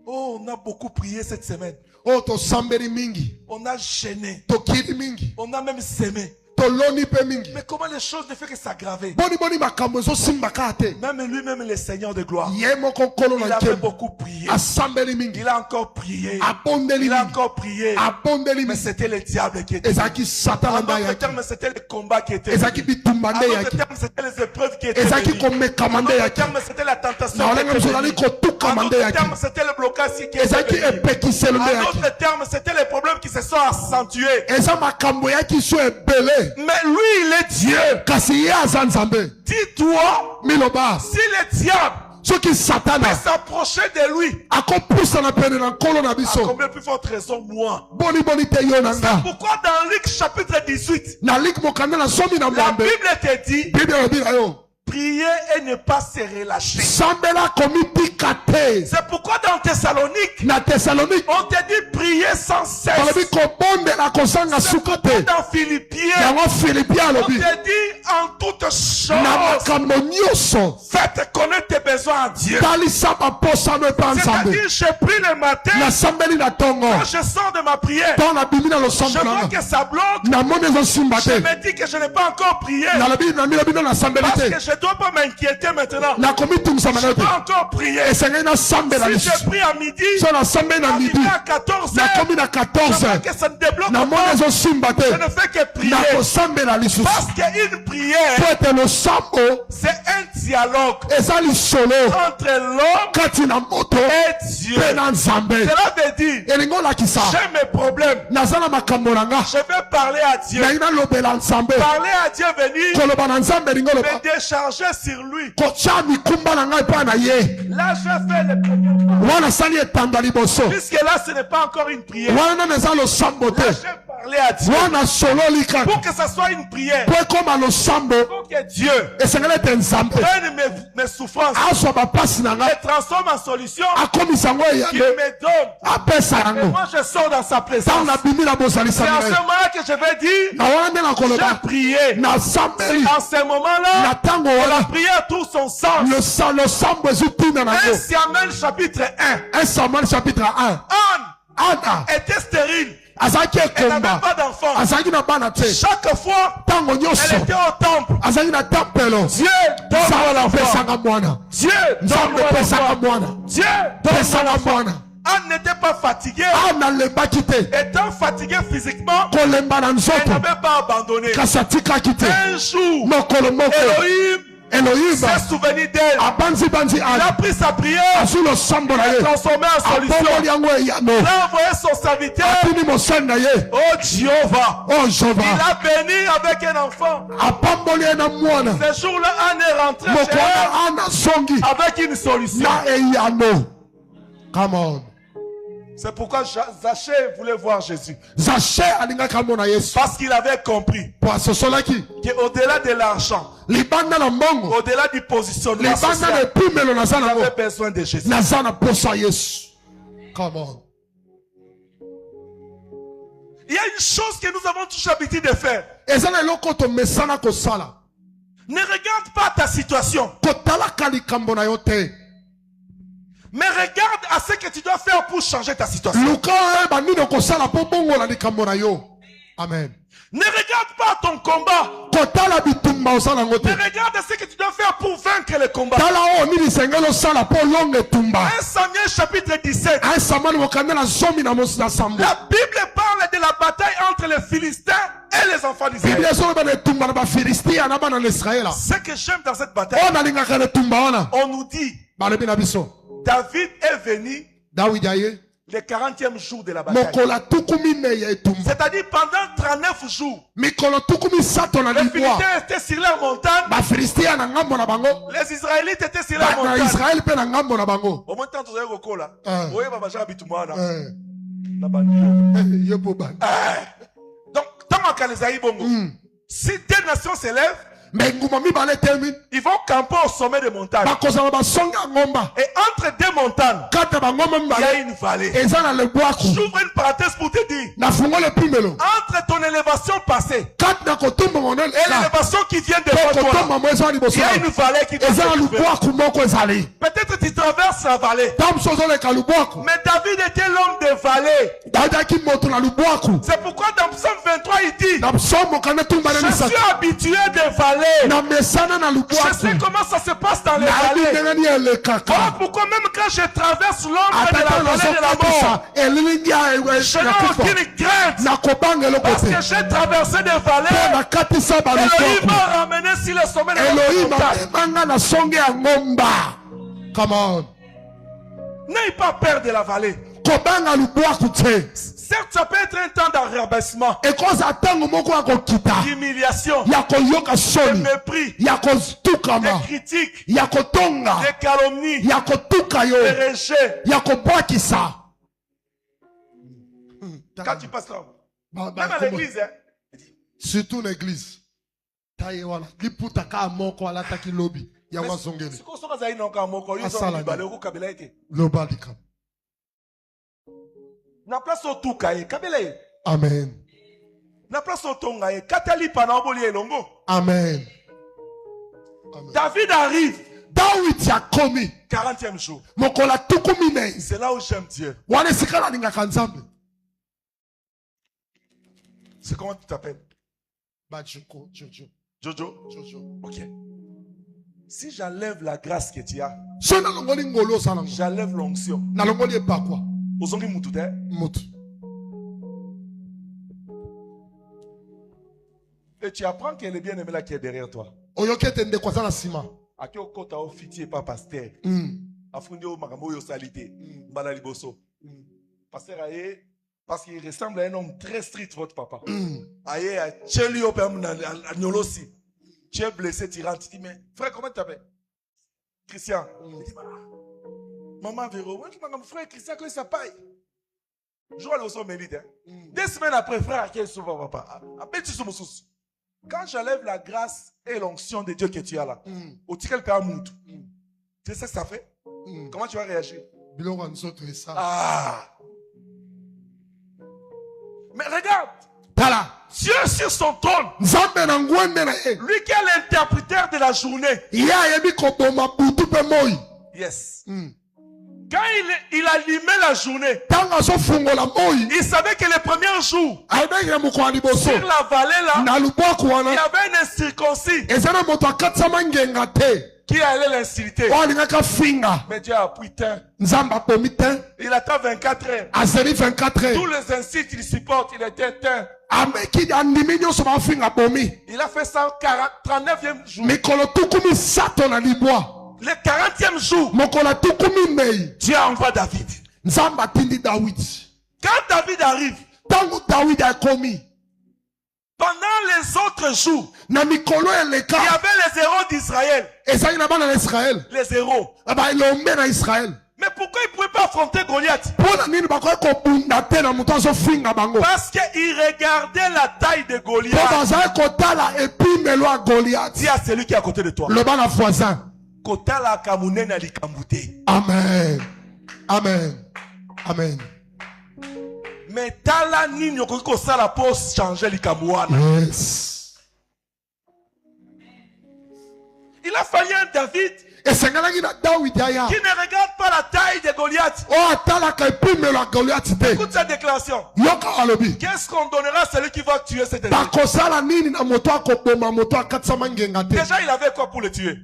Speaker 1: Oh, on a beaucoup prié cette semaine.
Speaker 3: Oyo tosambeli mingi.
Speaker 1: On a gêné.
Speaker 3: Tokili mingi.
Speaker 1: On a même sémé.
Speaker 3: Toloni mpe mingi.
Speaker 1: Mais comment les choses ne font que s'aggraver?
Speaker 3: Boni makambo ezosimbaka te.
Speaker 1: Même lui-même, le Seigneur de gloire,
Speaker 3: Ye moko nkolo
Speaker 1: il
Speaker 3: na
Speaker 1: avait
Speaker 3: nkembo.
Speaker 1: beaucoup prié.
Speaker 3: Asambeli mingi.
Speaker 1: Il a encore prié.
Speaker 3: Abondeli
Speaker 1: Il a
Speaker 3: mingi.
Speaker 1: encore prié.
Speaker 3: Abondeli
Speaker 1: Mais
Speaker 3: mingi.
Speaker 1: c'était le diable qui était.
Speaker 3: Ezalaki satana
Speaker 1: En
Speaker 3: nda
Speaker 1: d'autres
Speaker 3: yaki.
Speaker 1: termes, c'était le combat qui était.
Speaker 3: Ezalaki
Speaker 1: venu.
Speaker 3: bitumba
Speaker 1: En
Speaker 3: nde
Speaker 1: d'autres
Speaker 3: yaki.
Speaker 1: termes, c'était les épreuves qui étaient.
Speaker 3: Ezalaki
Speaker 1: venues.
Speaker 3: komekama
Speaker 1: En
Speaker 3: nde
Speaker 1: d'autres
Speaker 3: yaki.
Speaker 1: termes, c'était la tentation
Speaker 3: Na
Speaker 1: qui
Speaker 3: olenga
Speaker 1: était
Speaker 3: mozalaki
Speaker 1: venue.
Speaker 3: kotukama
Speaker 1: En
Speaker 3: nde
Speaker 1: d'autres
Speaker 3: yaki.
Speaker 1: termes, c'était le blocage qui était
Speaker 3: Ezalaki
Speaker 1: venu.
Speaker 3: epekiselo nde
Speaker 1: En
Speaker 3: yaki.
Speaker 1: d'autres termes, c'était les problèmes qui se sont accentués.
Speaker 3: Eza makambo yaki so ebele.
Speaker 1: Mais lui, il est Dieu.
Speaker 3: Kasi ye aza nzambe.
Speaker 1: Dis-toi,
Speaker 3: Miloba.
Speaker 1: si le diable
Speaker 3: Soki satana
Speaker 1: peut s'approcher de lui,
Speaker 3: akopusana pene na nkolo na
Speaker 1: à
Speaker 3: biso.
Speaker 1: combien plus forte raison moi?
Speaker 3: Boni te yo na nga.
Speaker 1: Pourquoi dans Luc chapitre 18,
Speaker 3: Na lik mokanda na somi na
Speaker 1: la
Speaker 3: mwambe.
Speaker 1: Bible te dit,
Speaker 3: Bible elobi na yo.
Speaker 1: prier et ne pas se relâcher.
Speaker 3: Sambela komitika te.
Speaker 1: C'est pourquoi dans Thessalonique,
Speaker 3: Na Thessalonique.
Speaker 1: on te dit prier sans cesse.
Speaker 3: Balobi kobondela kozanga suka te.
Speaker 1: Dans Philippiens,
Speaker 3: Yango Philippi
Speaker 1: on
Speaker 3: alobi.
Speaker 1: te dit en toutes
Speaker 3: Na
Speaker 1: choses,
Speaker 3: makambo nyonso.
Speaker 1: faites connaître tes besoins à Dieu.
Speaker 3: Talisa baposano epa nzambe.
Speaker 1: C'est-à-dire, je prie le matin,
Speaker 3: Nasambeli na tongo.
Speaker 1: quand je sors de ma prière,
Speaker 3: Mpo na bimi na
Speaker 1: je
Speaker 3: losambo na
Speaker 1: vois
Speaker 3: nga.
Speaker 1: que ça bloque.
Speaker 3: Namoni ezosimba
Speaker 1: Je
Speaker 3: te.
Speaker 1: me dis que je n'ai pas encore prié.
Speaker 3: Nalobi na mina bino nasambeli
Speaker 1: Parce
Speaker 3: te.
Speaker 1: que je ne dois pas m'inquiéter maintenant.
Speaker 3: Nakomitungisa
Speaker 1: Je
Speaker 3: na yo
Speaker 1: n'ai
Speaker 3: te.
Speaker 1: pas encore prié.
Speaker 3: Esengeli nasambela
Speaker 1: Si je
Speaker 3: lisusu.
Speaker 1: prie à midi,
Speaker 3: So nasambeli na midi.
Speaker 1: arrivé à 14
Speaker 3: Nakomi
Speaker 1: heures,
Speaker 3: na
Speaker 1: je
Speaker 3: 14.
Speaker 1: vois que ça ne débloque
Speaker 3: Namoni
Speaker 1: pas.
Speaker 3: ezosimba
Speaker 1: Je
Speaker 3: te.
Speaker 1: ne fais que prier.
Speaker 3: Nakosambela lisusu.
Speaker 1: Parce qu'une prière,
Speaker 3: Po ete losambo
Speaker 1: c'est un dialogue
Speaker 3: eza lisolo
Speaker 1: entre l'homme
Speaker 3: kati na moto
Speaker 1: et Dieu.
Speaker 3: mpe na nzambe.
Speaker 1: Cela veut dire,
Speaker 3: Elingi olakisa
Speaker 1: j'ai mes problèmes.
Speaker 3: naza na makambo na nga.
Speaker 1: Je vais parler à Dieu.
Speaker 3: Nalingi nalobela nzambe.
Speaker 1: Parler à Dieu, venir
Speaker 3: Koloba na nzambe elingi oloba.
Speaker 1: me décharger sur lui.
Speaker 3: Kotya mikumba na ngai epai na ye.
Speaker 1: Là, je fais le premier pas.
Speaker 3: Wana asali etanda liboso.
Speaker 1: Puisque là, ce n'est pas encore une prière.
Speaker 3: Wana nano eza losambo
Speaker 1: Là,
Speaker 3: te.
Speaker 1: j'ai parlé. parler à Dieu.
Speaker 3: Wana solo lika.
Speaker 1: Pour que ça soit une prière.
Speaker 3: Pour comme à l'osambo.
Speaker 1: Pour que Dieu
Speaker 3: Et c'est que t'es nzambe.
Speaker 1: prenne mes souffrances.
Speaker 3: Aso ba passe nanga.
Speaker 1: Les transforme en solution.
Speaker 3: Akomi sango ya.
Speaker 1: Il me donne.
Speaker 3: Apesa
Speaker 1: Et
Speaker 3: yango.
Speaker 1: moi je sors dans sa présence.
Speaker 3: Tant na bimi na bosali
Speaker 1: C'est à ce
Speaker 3: sango.
Speaker 1: moment-là que je vais dire,
Speaker 3: Na wana na koloba.
Speaker 1: j'ai prié.
Speaker 3: Na sambeli.
Speaker 1: En ce moment-là,
Speaker 3: Na tango
Speaker 1: la
Speaker 3: wana.
Speaker 1: prière trouve son sens.
Speaker 3: Le sambo ezutina na
Speaker 1: 1
Speaker 3: yo.
Speaker 1: Samuel chapitre 1.
Speaker 3: 1 Samuel chapitre 1.
Speaker 1: Anne
Speaker 3: Anna.
Speaker 1: était stérile.
Speaker 3: Azaki
Speaker 1: Elle n'avait
Speaker 3: ekomba.
Speaker 1: pas d'enfant.
Speaker 3: Azaki na bana te.
Speaker 1: Chaque fois,
Speaker 3: Tango nyonso.
Speaker 1: elle était au temple.
Speaker 3: Azaki na tempelo.
Speaker 1: Dieu, donne-moi l'enfant.
Speaker 3: Pesanga mwana.
Speaker 1: Dieu,
Speaker 3: Nzambe
Speaker 1: donne-moi
Speaker 3: pesanga
Speaker 1: l'enfant.
Speaker 3: mwana.
Speaker 1: Dieu, donne-moi
Speaker 3: Pesanga
Speaker 1: l'enfant.
Speaker 3: mwana.
Speaker 1: Anne n'était pas fatiguée.
Speaker 3: Anna lebaki te.
Speaker 1: Étant fatiguée physiquement,
Speaker 3: Kolemba na
Speaker 1: elle
Speaker 3: nzoto.
Speaker 1: n'avait pas abandonné.
Speaker 3: Kasi atikaki te.
Speaker 1: Un jour,
Speaker 3: Mokolo moko.
Speaker 1: Elohim s'est
Speaker 3: Elohim.
Speaker 1: souvenu d'elle.
Speaker 3: Abanzi banzi
Speaker 1: Il a
Speaker 3: Anna.
Speaker 1: pris sa prière
Speaker 3: Azu lo sambo na
Speaker 1: et
Speaker 3: ye.
Speaker 1: transformé en
Speaker 3: Abomoli
Speaker 1: solution.
Speaker 3: yango eyano.
Speaker 1: Il a envoyé son serviteur.
Speaker 3: Atuni mosani na ye.
Speaker 1: Oh Jéhovah.
Speaker 3: Oh
Speaker 1: Il
Speaker 3: Jehova.
Speaker 1: a béni avec un enfant.
Speaker 3: Apamboli ye na mwana.
Speaker 1: Ce jour-là, Anne est rentrée chez
Speaker 3: Moko
Speaker 1: elle
Speaker 3: wana Anna zongi.
Speaker 1: avec une solution.
Speaker 3: Na eyano. Come on.
Speaker 1: C'est pourquoi Zachée voulait voir Jésus.
Speaker 3: Zaché alingaki amona Yesu.
Speaker 1: Parce qu'il avait compris
Speaker 3: Po asosolaki.
Speaker 1: qu'au-delà de l'argent,
Speaker 3: Libanda na mbongo.
Speaker 1: au-delà du positionnement
Speaker 3: Libanda na
Speaker 1: social,
Speaker 3: epimelo naza
Speaker 1: il
Speaker 3: nango.
Speaker 1: avait besoin de Jésus.
Speaker 3: Naza na posa Yesu. Come on.
Speaker 1: Il y a une chose que nous avons toujours l'habitude de faire.
Speaker 3: Eza na eloko tomesana kosala.
Speaker 1: Ne regarde pas ta situation,
Speaker 3: Kotalaka likambo na yo te.
Speaker 1: mais regarde à ce que tu dois faire pour changer ta situation.
Speaker 3: Luka oyeba nini okosala mpo bongola likambo na yo. Amen.
Speaker 1: Ne regarde pas ton combat,
Speaker 3: Kotala bitumba osala yango te.
Speaker 1: mais regarde ce que tu dois faire pour vaincre le combat.
Speaker 3: Tala oyo nini sengeli osala mpo olonga etumba.
Speaker 1: 1 Samuel chapitre 17.
Speaker 3: Asamani mokanda na zomi na sambo.
Speaker 1: La Bible parle de la bataille entre les Philistins et les enfants d'Israël.
Speaker 3: Biblia ezoloba na etumba na bafilistia na bana na israela.
Speaker 1: Ce que j'aime dans cette bataille,
Speaker 3: Oyo nalingaka na etumba wana.
Speaker 1: on nous dit,
Speaker 3: Balobi na biso.
Speaker 1: David est venu
Speaker 3: Dawidi aye.
Speaker 1: le 40e jour de la bataille.
Speaker 3: Mokola tukumi ne ya etumba.
Speaker 1: C'est-à-dire pendant 39 jours,
Speaker 3: Mikolo tukumi sato na
Speaker 1: les
Speaker 3: libwa.
Speaker 1: Philistins étaient sur leur montagne,
Speaker 3: Bafilistia na ngambo na bango.
Speaker 1: les Israélites étaient sur leur
Speaker 3: Na
Speaker 1: montagne.
Speaker 3: Israel pe na ngambo na bango.
Speaker 1: Au moins, tant que vous avez recours là,
Speaker 3: Ah.
Speaker 1: vous voyez, Baba Jean Bitumana,
Speaker 3: Eh.
Speaker 1: la banlieue.
Speaker 3: Yo po ba.
Speaker 1: Donc, tant qu'Alezaï Bongo, si deux nations s'élèvent,
Speaker 3: Mais nguma mibale temi.
Speaker 1: ils vont camper au sommet des montagnes.
Speaker 3: Bakozala basonga ngomba.
Speaker 1: Et entre deux montagnes,
Speaker 3: Kata bangomba
Speaker 1: il y a
Speaker 3: mibale.
Speaker 1: une vallée.
Speaker 3: Eza na lebwaku.
Speaker 1: J'ouvre une parenthèse pour te dire,
Speaker 3: Na fungo le pimelo.
Speaker 1: entre ton élévation passée
Speaker 3: Kata na kotumba monel.
Speaker 1: et l'élévation qui vient devant toi,
Speaker 3: Kotumba mweza ni
Speaker 1: il y
Speaker 3: boso.
Speaker 1: a une vallée qui doit
Speaker 3: Eza na
Speaker 1: se trouver.
Speaker 3: lubwaku moko ezali.
Speaker 1: Peut-être tu traverses la vallée.
Speaker 3: Tam sozo le kalubwaku.
Speaker 1: Mais David était l'homme de vallée.
Speaker 3: Dada ki moto na lubwaku.
Speaker 1: C'est pourquoi dans Psaume 23, il dit,
Speaker 3: Na somo kana tumba na
Speaker 1: je
Speaker 3: misaka.
Speaker 1: suis habitué des vallées.
Speaker 3: Na mesana na
Speaker 1: Je
Speaker 3: lubwaku.
Speaker 1: sais comment ça se passe dans les
Speaker 3: Na
Speaker 1: vallées.
Speaker 3: ndenge ni elekaka.
Speaker 1: Voilà pourquoi même quand je traverse l'ombre de
Speaker 3: Atata
Speaker 1: la vallée de la mort,
Speaker 3: nazokatisa elilingi ya
Speaker 1: je n'ai
Speaker 3: kufa.
Speaker 1: aucune crainte.
Speaker 3: Na kobanga eloko
Speaker 1: Parce
Speaker 3: te.
Speaker 1: que j'ai traversé des
Speaker 3: Mpo
Speaker 1: vallées.
Speaker 3: nakatisa
Speaker 1: Elohim
Speaker 3: balubwaku.
Speaker 1: m'a ramené sur le sommet de la
Speaker 3: Elohim
Speaker 1: montagne.
Speaker 3: amemanga na songe ya ngomba. Come on.
Speaker 1: N'aie pas peur de la vallée.
Speaker 3: Kobanga lubwaku te.
Speaker 1: Certes, ça peut être un temps d'arrabaissement,
Speaker 3: Ekoza ntango moko ya kokita.
Speaker 1: d'humiliation,
Speaker 3: Ya koyoka
Speaker 1: de
Speaker 3: soni.
Speaker 1: mépris,
Speaker 3: Ya kotukama.
Speaker 1: de critiques,
Speaker 3: Ya kotonga.
Speaker 1: de calomnies,
Speaker 3: Ya kotuka yo.
Speaker 1: de rejet.
Speaker 3: Ya kobwakisa.
Speaker 1: Quand tu passes là, même à l'église, hein,
Speaker 3: Surtout l'église. Taye wana. Liputa ka moko alataki lobi. Ya wazongeli.
Speaker 1: si on sort à non moko, ils
Speaker 3: Asala
Speaker 1: ont
Speaker 3: ni.
Speaker 1: balé au kabila été.
Speaker 3: Lobali kam.
Speaker 1: Na place au tout kaye, kabila.
Speaker 3: Amen.
Speaker 1: Na place au tonga ye, katali pana oboli elongo.
Speaker 3: Amen. Amen.
Speaker 1: David arrive,
Speaker 3: Dawid ya komi.
Speaker 1: 40e jour.
Speaker 3: Mokola tukumi ne.
Speaker 1: C'est là où j'aime Dieu.
Speaker 3: Wana sikala ningaka nzambe.
Speaker 1: C'est comment tu t'appelles?
Speaker 3: Bajoko, Jojo.
Speaker 1: Jojo?
Speaker 3: Jojo.
Speaker 1: Ok. Si j'enlève la grâce que tu as,
Speaker 3: So na longoli ngolo salango.
Speaker 1: j'enlève l'onction.
Speaker 3: Na longoli epakwa.
Speaker 1: Ozongi mutute.
Speaker 3: Mutu.
Speaker 1: Et tu apprends qu'elle est bien aimée là qui est derrière toi.
Speaker 3: Oyokete nde kwa sana sima.
Speaker 1: Aki okota ofitier pas pasteur. Afundi o makambo yo salité. Mbala liboso. Pasteur aye parce qu'il ressemble à un homme très strict votre papa. Aye a cheli o pem na nyolosi. Tu es blessé, tu rentres, tu dis mais frère comment tu t'appelles? Christian. Il dit, maman Véro, moi je m'appelle frère Christian que ça paye. Je vois le son mérite. 2 semaines après, frère, qui est souvent papa. Quand j'enlève la grâce et l'onction de Dieu que tu as là, au ticket le monde, tu sais ce que ça fait? Comment tu vas réagir? Ah! Mais regarde! Dieu sur son trône, lui qui est l'interpréteur de la journée. Yes. Quand il allumait la journée, il savait que le premier jour, sur la vallée là, il y avait un incirconcis qui allait l'insulter. Mais Dieu a pris temps. Il attend 24 heures. Tous les insultes qu'il supporte, il était éteint. Il a fait ça au 39e jour. Le 40e jour, Dieu envoie David. Quand David arrive, pendant les autres jours, il y avait les héros d'Israël. Les héros. Mais pourquoi il ne pouvait pas affronter Goliath? Parce qu'il regardait la taille de Goliath. Dis à celui qui est à côté de toi.
Speaker 3: Amen. Amen. Amen.
Speaker 1: Mais tala nini okoko sala pour changer likamwana.
Speaker 3: Yes.
Speaker 1: Il a fallu un David qui ne regarde pas la taille de Goliath. Écoute cette déclaration. Qu'est-ce qu'on donnera à celui qui va tuer cet ennemi? Déjà, il avait quoi pour le tuer?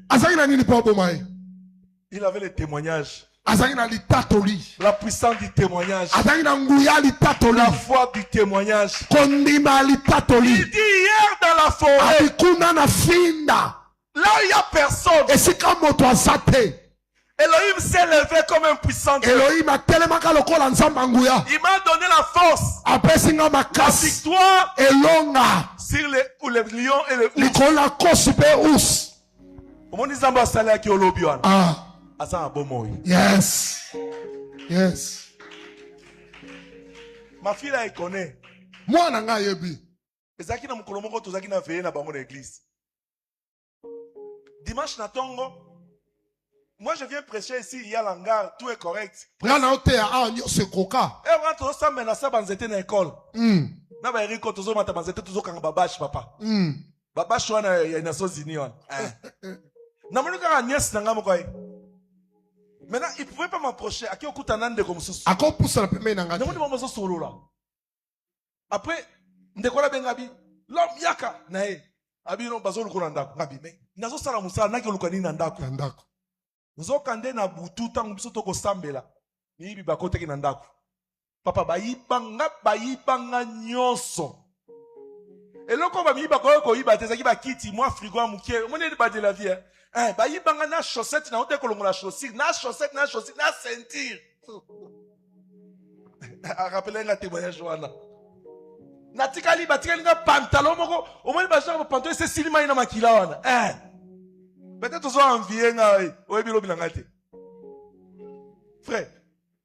Speaker 1: Il avait le témoignage. La puissance du témoignage. La foi du témoignage. Il dit hier dans la forêt, là où il n'y a personne, Elohim s'est levé comme un puissant Dieu. Il m'a donné la force, la victoire sur les lions et les ours.
Speaker 3: Yes. Yes.
Speaker 1: Ma fille là, elle connaît.
Speaker 3: Moi, nanga yebi.
Speaker 1: Ezaki na mukolo moko tozaki na veillé na bango na église. Dimanche na tongo. Moi je viens prêcher ici, il y a l'hangar, tout est correct.
Speaker 3: Prana otea a se koka.
Speaker 1: Et on tozo samba na sa banzete na école. Na ba eriko tozo mata banzete tozo kanga babash papa. Babash wana ya na sozini wana. Na monu kanga nièce na ngamo koy. Maintenant, il ne pouvait pas m'approcher. Après, l'homme yaka nae. Abi no bazo lukuna ndako. Ngabi me. Nazo sala musala naki lukani na ndako.
Speaker 3: Ndako.
Speaker 1: Nzo kande na butu tangu biso toko sambela. Ni ibi bakote ki na ndako. Papa bayibanga nyonso. Eloko ba miba ko yiba tezaki ba kiti moi frigo amukie. Mone ba de la vie. Bayibanga na chaussette na ote kolongola chaussure, na chaussette na ceinture. Rappelez la témoignage wana. Na tikali batikali nga pantalon moko, au moins ba genre pantalon c'est silima ina makila wana. Peut-être ozo envier nga oyebi lobi na ngate. Frère,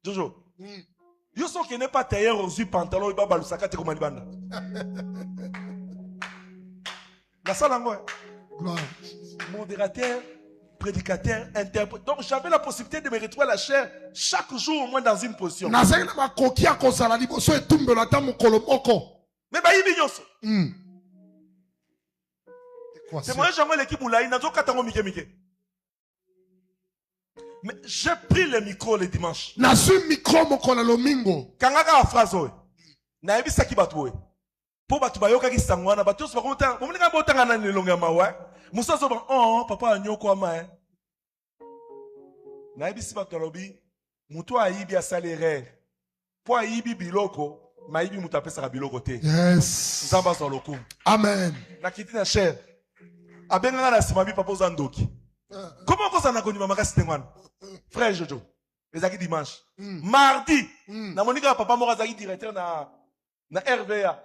Speaker 1: Jojo. Yoso qui n'est pas tailleur aux yeux pantalon iba balusaka te komani banda. La salle ngo.
Speaker 3: Gloire.
Speaker 1: Modérateur, prédicateur, interprète. Donc j'avais la possibilité de me retrouver à la chair chaque jour au moins dans une position. Mais c'est moi jamais l'équipe moulaï n'a pas tant mike. Mais j'ai pris le micro le dimanche.
Speaker 3: Na su micro moko na lomingo.
Speaker 1: Kangaka a phrase oe. Na ebi saki batu oe. Po batu bayoka ki sangwana batu so bakomota. Bomni ka botanga na nilonga mawa. Musa so oh papa nyoko ama. Na ebi si batu lobi. Muto ayibi asalere. Po ayibi biloko. Ma ibi muta pesa biloko te.
Speaker 3: Yes.
Speaker 1: Nzamba so loko.
Speaker 3: Amen.
Speaker 1: Na kiti na cher. Abenga na simabi papa zandoki. Comment vous en avez connu ma frère Jojo, les acquis dimanche. Mardi, na monika papa mora zaki directeur na RVA.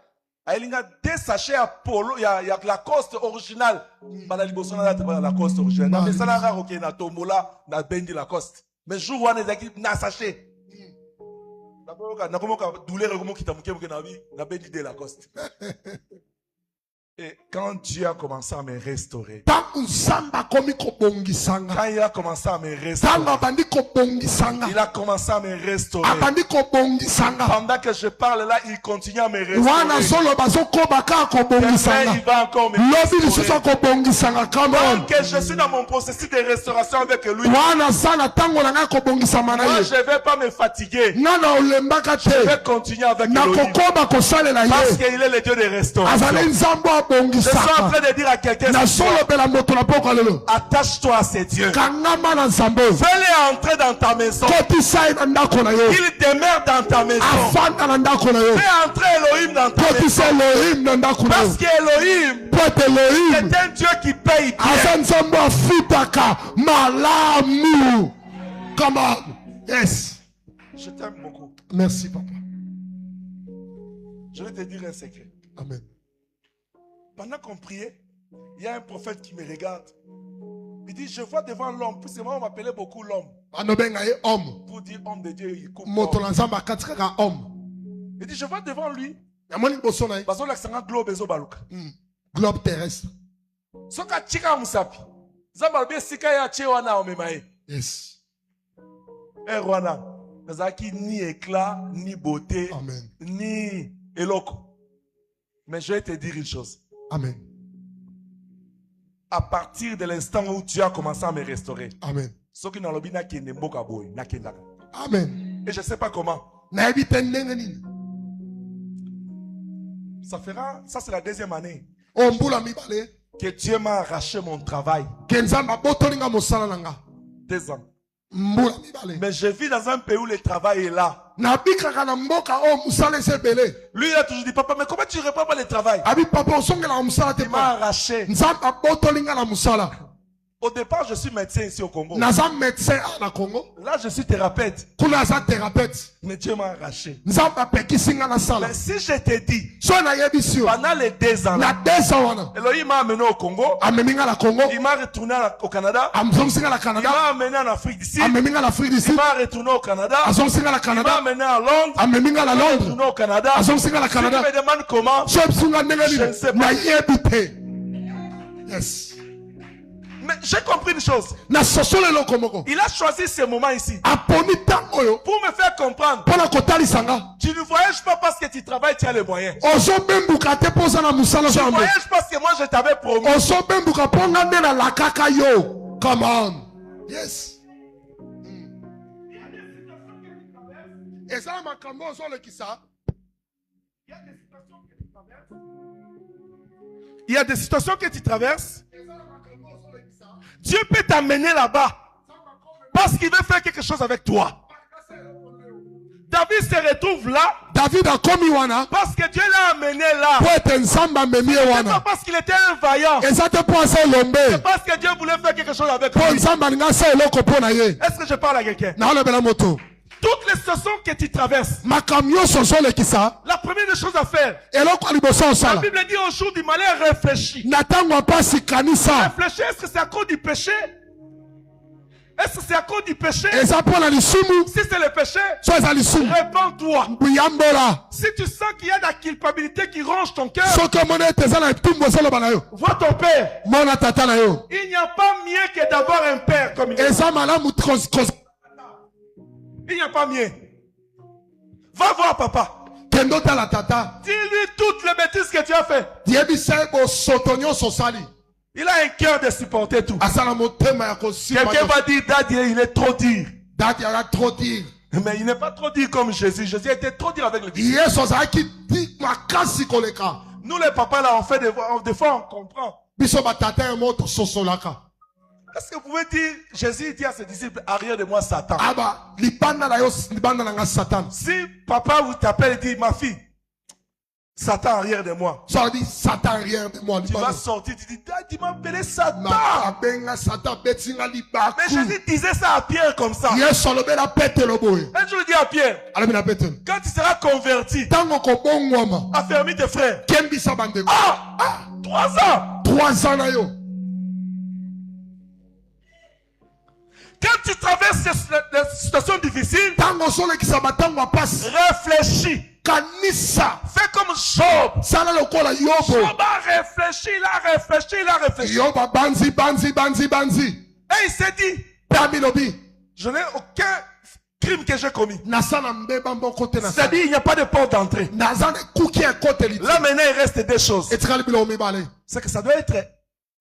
Speaker 1: Aïlinga 2 sachets à polo, il y a Lacoste original. Bala liboso na la Lacoste original. Mais ça na rare ok na tombola na bendi Lacoste. Mais jour wana zaki na sachet. Et quand Dieu a commencé à me restaurer,
Speaker 3: Tant Nzamba komi kobongisanga.
Speaker 1: quand il a commencé à me restaurer,
Speaker 3: Tant abandi kobongisanga.
Speaker 1: il a commencé à me restaurer.
Speaker 3: Abandi kobongisanga.
Speaker 1: Pendant que je parle là, il continue à me
Speaker 3: Wana
Speaker 1: restaurer.
Speaker 3: solo bazo baka
Speaker 1: Demain,
Speaker 3: kobongisanga.
Speaker 1: il va encore me
Speaker 3: Lobi lisusu
Speaker 1: restaurer.
Speaker 3: kobongisanga. Come on.
Speaker 1: Donc que je suis dans mon processus de restauration avec lui.
Speaker 3: Wana sana tango na nga kobongisama na
Speaker 1: Moi,
Speaker 3: ye.
Speaker 1: je ne vais pas me fatiguer.
Speaker 3: Nga na olembaka
Speaker 1: Je vais
Speaker 3: te.
Speaker 1: continuer avec
Speaker 3: Na
Speaker 1: Elohim.
Speaker 3: kokoba kosalela
Speaker 1: Parce
Speaker 3: ye.
Speaker 1: qu'il est le Dieu de restauration.
Speaker 3: Azali nzambo
Speaker 1: Je suis en
Speaker 3: abongisaka.
Speaker 1: train de dire à quelqu'un,
Speaker 3: Na solo bela moto na poko lelo.
Speaker 1: attache-toi à ces dieux.
Speaker 3: Kangama na nzambo.
Speaker 1: Fais-les entrer dans ta maison.
Speaker 3: Kotisa ye na ndako na yo.
Speaker 1: Qu'il demeure dans ta maison.
Speaker 3: Afanda na ndako na yo.
Speaker 1: Fais entrer Elohim dans ta maison.
Speaker 3: Kotisa Elohim na ndako na yo.
Speaker 1: Parce qu'Elohim
Speaker 3: Pote Elohim.
Speaker 1: est un Dieu qui paye bien.
Speaker 3: Aza nzambo afutaka malamu. Come on. Yes.
Speaker 1: Je t'aime beaucoup.
Speaker 3: Merci papa.
Speaker 1: Je vais te dire un secret.
Speaker 3: Amen.
Speaker 1: Pendant qu'on priait, il y a un prophète qui me regarde. Il dit, je vois devant l'homme. Parce que moi, on m'appelait beaucoup l'homme.
Speaker 3: Banobenga ye homme.
Speaker 1: Pour dire homme de Dieu, il coupe.
Speaker 3: Moto
Speaker 1: homme.
Speaker 3: na nzambo akatikaka homme.
Speaker 1: Il dit, je vois devant lui.
Speaker 3: Yamoni boso na ye.
Speaker 1: Parce que l'accent globe ezo baluka.
Speaker 3: Globe terrestre.
Speaker 1: Soka chika musapi. Zamba bien sika ya che wana omemae.
Speaker 3: Yes.
Speaker 1: Rwana. Nazaki ni éclat, ni beauté,
Speaker 3: Amen.
Speaker 1: ni eloko. Mais je vais te dire une chose.
Speaker 3: Amen.
Speaker 1: À partir de l'instant où Dieu a commencé à me restaurer,
Speaker 3: Amen.
Speaker 1: ce qui n'a pas kende mboka boy, na kendaka.
Speaker 3: Amen.
Speaker 1: Et je ne sais pas comment.
Speaker 3: Nayebi te ndenge nini.
Speaker 1: Ça c'est la deuxième année
Speaker 3: O mbula mibale.
Speaker 1: que Dieu m'a arraché mon travail.
Speaker 3: Ke nzambe abotolinga mosala na nga.
Speaker 1: 2 ans.
Speaker 3: Mbula mibale.
Speaker 1: Mais je vis dans un pays où le travail est là.
Speaker 3: Nabikaka na mboka o mosala ese ebele.
Speaker 1: Lui il a toujours dit, papa, mais comment tu ne reprends pas le travail?
Speaker 3: Abi papa osongelaka mosala te
Speaker 1: Il m'a
Speaker 3: pa.
Speaker 1: arraché.
Speaker 3: Nzambe abotolinga na mosala.
Speaker 1: Au départ, je suis médecin ici au Congo.
Speaker 3: Naza médecin na Congo.
Speaker 1: Là, je suis thérapeute.
Speaker 3: Kuna aza thérapeute.
Speaker 1: Mais Dieu m'a arraché.
Speaker 3: Nzambe apekisinga na sala.
Speaker 1: Mais si je te dis,
Speaker 3: So nayebisi yo.
Speaker 1: pendant les 2 ans
Speaker 3: Na
Speaker 1: là,
Speaker 3: 2 ans wana.
Speaker 1: Elohim m'a amené au Congo.
Speaker 3: Ameminga na Congo.
Speaker 1: Il m'a retourné au Canada.
Speaker 3: Amzongisinga na
Speaker 1: Il
Speaker 3: Canada.
Speaker 1: m'a amené en Afrique du Sud.
Speaker 3: Ameminga na Afrique du
Speaker 1: Il
Speaker 3: Sud.
Speaker 1: m'a retourné au Canada.
Speaker 3: Azongisinga na
Speaker 1: Il m'a
Speaker 3: Canada.
Speaker 1: amené à Londres.
Speaker 3: Ameminga na
Speaker 1: Il m'a
Speaker 3: Londres.
Speaker 1: retourné au Canada.
Speaker 3: Azongisinga na
Speaker 1: Si tu
Speaker 3: Canada.
Speaker 1: me demandes comment,
Speaker 3: So ebisunga ndenge
Speaker 1: Je ne sais
Speaker 3: nini.
Speaker 1: pas.
Speaker 3: Nayebi te. Yes.
Speaker 1: mais j'ai compris une chose.
Speaker 3: Na sosolo eloko moko.
Speaker 1: Il a choisi ce moment ici
Speaker 3: Aponi ntango oyo.
Speaker 1: pour me faire comprendre.
Speaker 3: Mpona kotalisanga.
Speaker 1: Tu ne voyages pas parce que tu travailles, tu as les moyens.
Speaker 3: Ozobembuka te mpo oza na mosala
Speaker 1: Tu
Speaker 3: nzambe.
Speaker 1: voyages parce que moi je t'avais promis.
Speaker 3: Ozobembuka mpo nga nde nalakaka yo. Come on. Yes. Ezala makambo ozolekisa.
Speaker 1: Il y a des situations que tu traverses. Dieu peut t'amener là-bas parce qu'il veut faire quelque chose avec toi. David se retrouve là
Speaker 3: David akomi wana.
Speaker 1: parce que Dieu l'a amené là.
Speaker 3: Po ete nzambe amemi ye
Speaker 1: C'est pas
Speaker 3: wana.
Speaker 1: parce qu'il était un vaillant.
Speaker 3: Eza te mpo asa elombe.
Speaker 1: C'est parce que Dieu voulait faire quelque chose avec
Speaker 3: Po
Speaker 1: lui.
Speaker 3: nzambe alingi asa eloko mpo na ye.
Speaker 1: Est-ce que je parle à quelqu'un?
Speaker 3: naolobela moto.
Speaker 1: Toutes les situations que tu traverses,
Speaker 3: makambo nyonso ozolekisa.
Speaker 1: la première des choses à faire,
Speaker 3: eloko ya liboso
Speaker 1: la
Speaker 3: osala.
Speaker 1: Bible dit au jour du malheur, réfléchis.
Speaker 3: na ntango ya mpasi kanisa.
Speaker 1: Réfléchis, est-ce que c'est à cause du péché? Est-ce que c'est à cause du péché?
Speaker 3: eza mpo na lisumu.
Speaker 1: Si c'est le péché,
Speaker 3: so eza lisumu.
Speaker 1: répands-toi.
Speaker 3: buyambola.
Speaker 1: Si tu sens qu'il y a de la culpabilité qui ronge ton cœur,
Speaker 3: soki omoni ete eza na etumbu ezoloba na yo.
Speaker 1: vois ton père.
Speaker 3: mona tata na yo.
Speaker 1: Il n'y a pas mieux que d'avoir un père comme il est.
Speaker 3: eza malamu
Speaker 1: Il n'y a pas mieux. Va voir papa.
Speaker 3: kendo tala tata.
Speaker 1: Dis-lui toutes les bêtises que tu as fait.
Speaker 3: yebisa ye bosoto nyonso osali.
Speaker 1: Il a un cœur de supporter tout.
Speaker 3: asala motema ya kosimba.
Speaker 1: Quelqu'un va dire, Daddy, il est trop dur.
Speaker 3: dati yaka trop dire.
Speaker 1: Mais il n'est pas trop dur comme Jésus. Jésus était trop dur avec les disciples.
Speaker 3: yesu azalaki makasi koleka.
Speaker 1: Nous les papas là, on fait des fois on comprend.
Speaker 3: biso batata ya moto sosolaka.
Speaker 1: Est-ce que vous pouvez dire, Jésus dit à ses disciples, arrière de moi Satan.
Speaker 3: aba libanda na yo libanda na nga satan.
Speaker 1: Si papa vous t'appelle et dit, ma fille, Satan arrière de moi.
Speaker 3: so dit satan arrière de moi
Speaker 1: Tu vas
Speaker 3: libanda.
Speaker 1: sortir, tu dis, Daddy m'a appelé Satan.
Speaker 3: abenga satan betinga libaku.
Speaker 1: Mais Jésus disait ça à Pierre comme ça.
Speaker 3: yesu alobela petelo boye.
Speaker 1: Un jour il dit à Pierre,
Speaker 3: alobi na petelo.
Speaker 1: quand tu seras converti,
Speaker 3: ntango kobongwama.
Speaker 1: affermis tes frères.
Speaker 3: kembisa bandeko.
Speaker 1: Ah, 3 ans.
Speaker 3: 3 ans na yo.
Speaker 1: Quand tu traverses des situations difficiles,
Speaker 3: Tango solo kisaba tango apasi.
Speaker 1: réfléchis.
Speaker 3: Kanisa.
Speaker 1: Fais comme Job.
Speaker 3: Sala lokola Yobo.
Speaker 1: Job a réfléchi, il a réfléchi, il a réfléchi.
Speaker 3: Yoba banzi.
Speaker 1: Et il s'est dit,
Speaker 3: Tamilobi.
Speaker 1: je n'ai aucun crime que j'ai commis.
Speaker 3: Nasana mbeba mbokote na.
Speaker 1: C'est-à-dire, il n'y a pas de porte d'entrée.
Speaker 3: Nazane kuki ekote liti.
Speaker 1: Là maintenant, il reste deux choses.
Speaker 3: Etikali bilo mibale.
Speaker 1: C'est que ça doit être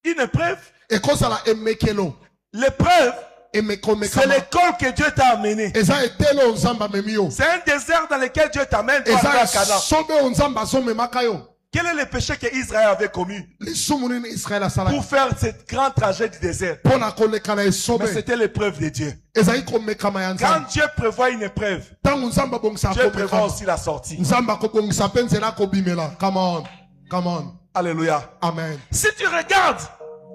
Speaker 1: une épreuve.
Speaker 3: Ekosala emekelo.
Speaker 1: L'épreuve,
Speaker 3: Emekome
Speaker 1: c'est
Speaker 3: kama.
Speaker 1: l'école que Dieu t'a amené.
Speaker 3: Eza etelo nzamba memio.
Speaker 1: C'est un désert dans lequel Dieu t'amène. Toi,
Speaker 3: Eza
Speaker 1: à Canaan.
Speaker 3: sobe nzamba somme makayo.
Speaker 1: Quel est le péché que Israël avait commis
Speaker 3: Lisumunin Israël asala.
Speaker 1: pour faire cette grande trajet du désert?
Speaker 3: Pona kolekana esobe.
Speaker 1: Mais c'était l'épreuve de Dieu.
Speaker 3: Eza ikomekama ya
Speaker 1: Quand
Speaker 3: nzamba.
Speaker 1: Dieu prévoit une épreuve,
Speaker 3: Tango nzamba bongisa
Speaker 1: Dieu prévoit
Speaker 3: komekama.
Speaker 1: aussi la sortie.
Speaker 3: Nzamba ko bongisa penzela ko bimela. Come on. Come on.
Speaker 1: Alléluia.
Speaker 3: Amen.
Speaker 1: Si tu regardes,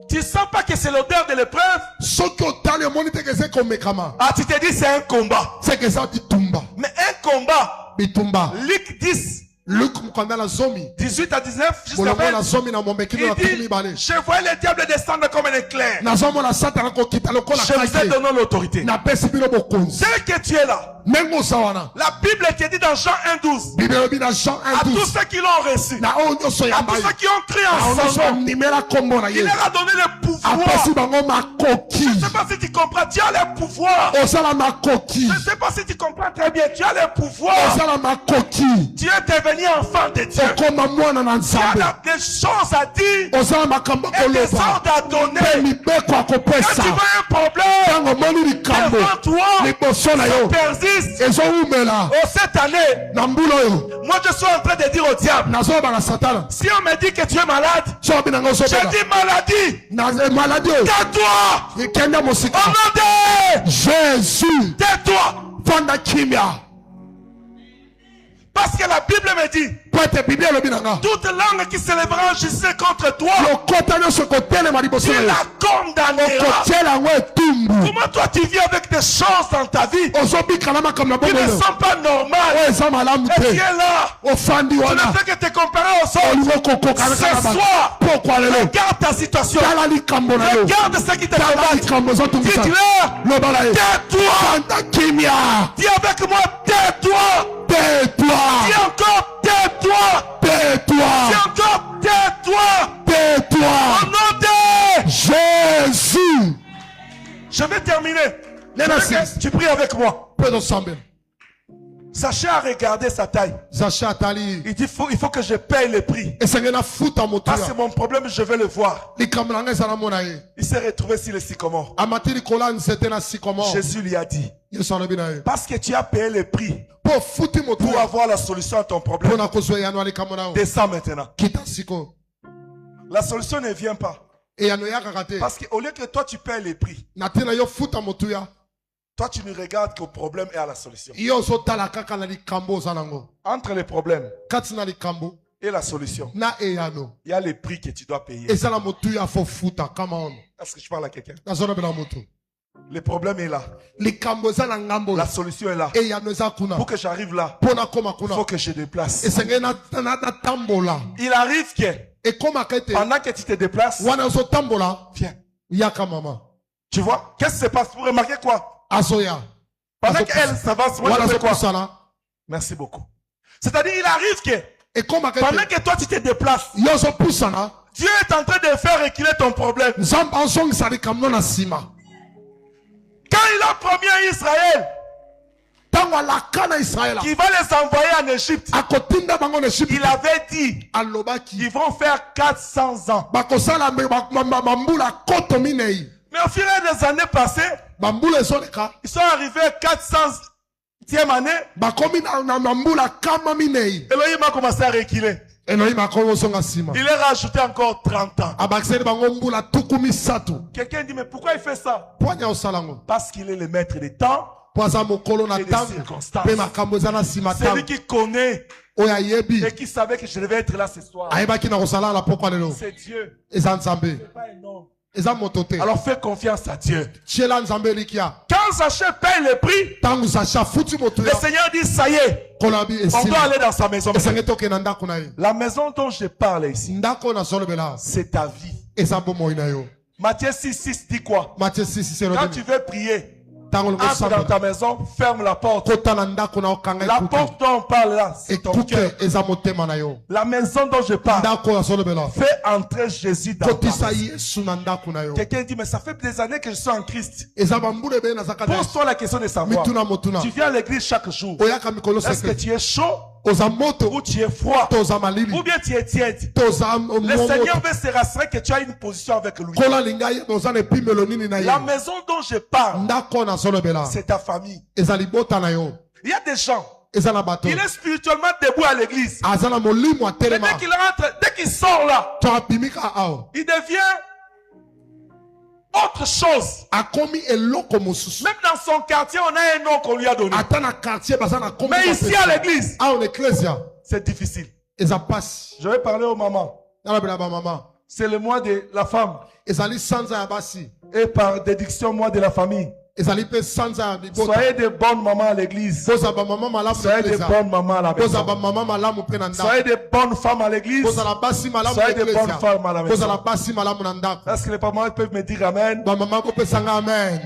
Speaker 1: tu ne sens pas que c'est l'odeur de l'épreuve.
Speaker 3: Soki otali omoni te ke ze komekama.
Speaker 1: Ah, tu te dis c'est un combat.
Speaker 3: C'est que ça bitumba.
Speaker 1: Mais un combat,
Speaker 3: Bitumba.
Speaker 1: Luc 10,
Speaker 3: Luc mukanda la zomi.
Speaker 1: 18 à 19, jusqu'à
Speaker 3: Bolongo
Speaker 1: 20,
Speaker 3: la zomi na mombekino
Speaker 1: il
Speaker 3: na tumi
Speaker 1: dit,
Speaker 3: bale.
Speaker 1: je vois le diable descendre comme un éclair.
Speaker 3: Nazomo la satana ko kita lokola
Speaker 1: Je vous ai
Speaker 3: kake.
Speaker 1: donné l'autorité.
Speaker 3: Na pesi bino bokonzi.
Speaker 1: C'est que tu es là.
Speaker 3: Mengo sawana.
Speaker 1: La Bible te dit dans Jean 1,12,
Speaker 3: Bibelo bina Jean
Speaker 1: à tous
Speaker 3: 1:12.
Speaker 1: ceux qui l'ont reçu,
Speaker 3: Na o nyoso ya
Speaker 1: à tous
Speaker 3: mbaye.
Speaker 1: ceux qui ont cru
Speaker 3: Na o
Speaker 1: en son
Speaker 3: nyoso
Speaker 1: nom,
Speaker 3: nimela kombo na
Speaker 1: il
Speaker 3: ye.
Speaker 1: leur a donné le pouvoir.
Speaker 3: Apesi bango makoki.
Speaker 1: Je ne sais pas si tu comprends, tu as le pouvoir.
Speaker 3: Osala makoki.
Speaker 1: Je ne sais pas si tu comprends très bien, tu as le pouvoir.
Speaker 3: Osala makoki.
Speaker 1: Tu es devenu enfant de Dieu.
Speaker 3: Okoma mwana na
Speaker 1: Tu as
Speaker 3: nzambe.
Speaker 1: des choses à dire
Speaker 3: Osala makambo
Speaker 1: et des
Speaker 3: koloba.
Speaker 1: ordres à donner.
Speaker 3: Pe mibeko
Speaker 1: Quand tu
Speaker 3: akopesa.
Speaker 1: veux un problème,
Speaker 3: Tango moni likambo.
Speaker 1: devant toi,
Speaker 3: Liboso na
Speaker 1: ça
Speaker 3: yo.
Speaker 1: persiste.
Speaker 3: Ezowumela.
Speaker 1: Oh, cette année,
Speaker 3: Na mbula oyo.
Speaker 1: moi je suis en train de dire au diable,
Speaker 3: Nazoba na satana.
Speaker 1: si on me dit que tu es malade,
Speaker 3: So binango
Speaker 1: je
Speaker 3: sobela.
Speaker 1: dis maladie.
Speaker 3: Na maladie oyo.
Speaker 1: Tais-toi.
Speaker 3: Ikenda mosika.
Speaker 1: Au nom de
Speaker 3: Jésus.
Speaker 1: tais-toi.
Speaker 3: Fanda kimia.
Speaker 1: Parce que la Bible me dit,
Speaker 3: Poete Biblia lobi nanga.
Speaker 1: toute langue qui s'élèvera en justice contre toi,
Speaker 3: Lokota nyonso kotelema liboso
Speaker 1: tu
Speaker 3: na yo.
Speaker 1: la condamneras.
Speaker 3: Okotiela yango etumbu.
Speaker 1: Comment toi tu vis avec des choses dans ta vie
Speaker 3: Ozobikala makambo na
Speaker 1: qui
Speaker 3: bomoi
Speaker 1: ne
Speaker 3: yo.
Speaker 1: sont pas normales?
Speaker 3: Oyo eza malamu
Speaker 1: Et tu es
Speaker 3: te.
Speaker 1: là.
Speaker 3: Ofandi
Speaker 1: Tu ne
Speaker 3: wana.
Speaker 1: fais que te comparer aux autres.
Speaker 3: Olingo kokokana
Speaker 1: Ce
Speaker 3: kaka ba.
Speaker 1: soir,
Speaker 3: Pokwa lelo.
Speaker 1: regarde ta situation.
Speaker 3: Tala likambo na yo.
Speaker 1: Regarde ce qui te
Speaker 3: Tala
Speaker 1: combat.
Speaker 3: likambo ezotungisa.
Speaker 1: Dis-leur,
Speaker 3: Loba na ye.
Speaker 1: tais-toi.
Speaker 3: Fanda kimia.
Speaker 1: Dis avec moi, tais-toi. Dis
Speaker 3: Tais-toi.
Speaker 1: encore, tais-toi. Dis
Speaker 3: Tais-toi.
Speaker 1: encore, tais-toi. Au
Speaker 3: Tais-toi.
Speaker 1: nom de...
Speaker 3: Jésus.
Speaker 1: Je vais terminer.
Speaker 3: Nena
Speaker 1: Je veux que
Speaker 3: six.
Speaker 1: tu pries avec moi.
Speaker 3: Pedro Sambel.
Speaker 1: Sachez à regarder sa taille.
Speaker 3: Zacha atali.
Speaker 1: Il dit, il faut que je paye le prix.
Speaker 3: Esengena futa moto
Speaker 1: Parce que
Speaker 3: ya.
Speaker 1: mon problème, je vais le voir.
Speaker 3: Likambo na ngai ezala mona ye.
Speaker 1: Il s'est retrouvé sur le sycomore.
Speaker 3: Amati likola nzete na sikomo.
Speaker 1: Jésus lui a dit,
Speaker 3: Yesu alobi na ye.
Speaker 1: parce que tu as payé le prix
Speaker 3: Po futi moto
Speaker 1: pour
Speaker 3: ya.
Speaker 1: avoir la solution à ton problème,
Speaker 3: Pona kozwa yano ya likambo na yo.
Speaker 1: descends maintenant.
Speaker 3: Kita siko.
Speaker 1: La solution ne vient pas.
Speaker 3: E yano ya kakate.
Speaker 1: Parce qu'au lieu que toi tu payes le prix,
Speaker 3: Na tina yo futa moto ya.
Speaker 1: toi tu ne regardes qu'au problème et à la solution.
Speaker 3: Yo ozotala kaka na likambo oza nango.
Speaker 1: Entre le problème
Speaker 3: Kati na likambo.
Speaker 1: et la solution,
Speaker 3: Na eyano.
Speaker 1: il y a le prix que tu dois payer.
Speaker 3: Ezala moto ya fo futa. Come on.
Speaker 1: Est-ce que je parle à quelqu'un?
Speaker 3: Nazona bela moto.
Speaker 1: Le problème est là.
Speaker 3: Likambo eza na ngambo.
Speaker 1: La solution est là.
Speaker 3: E yano eza kuna.
Speaker 1: Pour que j'arrive là,
Speaker 3: Pona koma
Speaker 1: il
Speaker 3: kuna.
Speaker 1: faut que je déplace.
Speaker 3: Esengena na tambola.
Speaker 1: Il arrive que
Speaker 3: E koma kete.
Speaker 1: pendant que tu te déplaces,
Speaker 3: Wana ozo tambola.
Speaker 1: viens.
Speaker 3: Yaka mama.
Speaker 1: Tu vois? Qu'est-ce qui se passe? Vous remarquez quoi?
Speaker 3: Azoya.
Speaker 1: Pendant
Speaker 3: Azo-
Speaker 1: qu'elle s'avance, moi
Speaker 3: Wana
Speaker 1: je fais
Speaker 3: zo
Speaker 1: quoi?
Speaker 3: kusala.
Speaker 1: Merci beaucoup. C'est-à-dire, il arrive que
Speaker 3: E koma
Speaker 1: pendant
Speaker 3: kete.
Speaker 1: que toi tu te déplaces,
Speaker 3: Yo zo pusana.
Speaker 1: Dieu est en train de faire reculer ton problème.
Speaker 3: Nzamba ozongisa likambo na sima.
Speaker 1: Quand il a promis à Israël
Speaker 3: Tango alaka na Israela.
Speaker 1: qu'il va les envoyer en Égypte,
Speaker 3: Akotinda bango na Egypte.
Speaker 1: il avait dit
Speaker 3: Alobaki.
Speaker 1: ils vont faire 400 ans.
Speaker 3: Bakosala bambula koto minei.
Speaker 1: Mais au fur et à mesure des années passées,
Speaker 3: Bambula ezoleka.
Speaker 1: ils sont arrivés à 400e année.
Speaker 3: Bakomi na mambula kama minei.
Speaker 1: Elohim a commencé à reculer.
Speaker 3: Elohim akomi songa sima.
Speaker 1: Il a rajouté encore 30 ans.
Speaker 3: Abakiseli bango mbula tuku misatu.
Speaker 1: Quelqu'un dit, mais pourquoi il fait ça?
Speaker 3: Poanya osalango.
Speaker 1: Parce qu'il est le maître des temps.
Speaker 3: Poaza mokolo na
Speaker 1: Et des
Speaker 3: tango.
Speaker 1: circonstances.
Speaker 3: Pe makambo eza na sima
Speaker 1: C'est lui
Speaker 3: tango.
Speaker 1: qui connaît
Speaker 3: Oya yebi.
Speaker 1: et qui savait que je devais être là ce soir.
Speaker 3: Ayebaki na kosala la pokwa lelo.
Speaker 1: C'est Dieu.
Speaker 3: Eza nzambe.
Speaker 1: C'est pas un homme.
Speaker 3: Eza moto te.
Speaker 1: Alors fais confiance à Dieu.
Speaker 3: Tiela nzambe likia.
Speaker 1: Quand Zachée paye le prix,
Speaker 3: Tango Sacha futi moto
Speaker 1: le
Speaker 3: ya.
Speaker 1: Seigneur dit, ça y est,
Speaker 3: Kolabi
Speaker 1: on
Speaker 3: esili.
Speaker 1: doit aller dans sa maison.
Speaker 3: Esenge toke na ndako na ye.
Speaker 1: La maison dont je parle ici,
Speaker 3: Ndako na solobela.
Speaker 1: c'est ta vie.
Speaker 3: Eza bomoi na yo.
Speaker 1: Matthieu 6,6 dit quoi?
Speaker 3: Matthieu 6 c'est le
Speaker 1: Quand tu veux prier, Entre dans ta maison, ferme la porte. La porte dont on parle là, c'est ton cœur. La maison dont je parle, fais entrer Jésus dans ta maison. Quelqu'un dit, mais ça fait des années que je suis en Christ. Pose-toi la question de savoir. Tu viens à l'église chaque jour. Est-ce que tu es chaud? Ou tu es froid? Ou bien tu es tiède? Le Seigneur veut se rassurer que tu as une position avec lui. La maison dont je parle, c'est ta famille. Il y a des gens, il est spirituellement debout à l'église. Mais dès qu'il rentre, dès qu'il sort là, il devient autre chose. Même dans son quartier, on a un nom qu'on lui a donné. Mais ici à l'église, c'est difficile. Je vais parler aux mamans. C'est le mois de la femme. Et par déduction, mois de la famille. Soyez de bonnes mamans à l'église. Soyez de bonnes mamans à la maison. Soyez de bonnes femmes à l'église. Soyez de bonnes femmes à la maison. Est-ce que les parents peuvent me dire amen?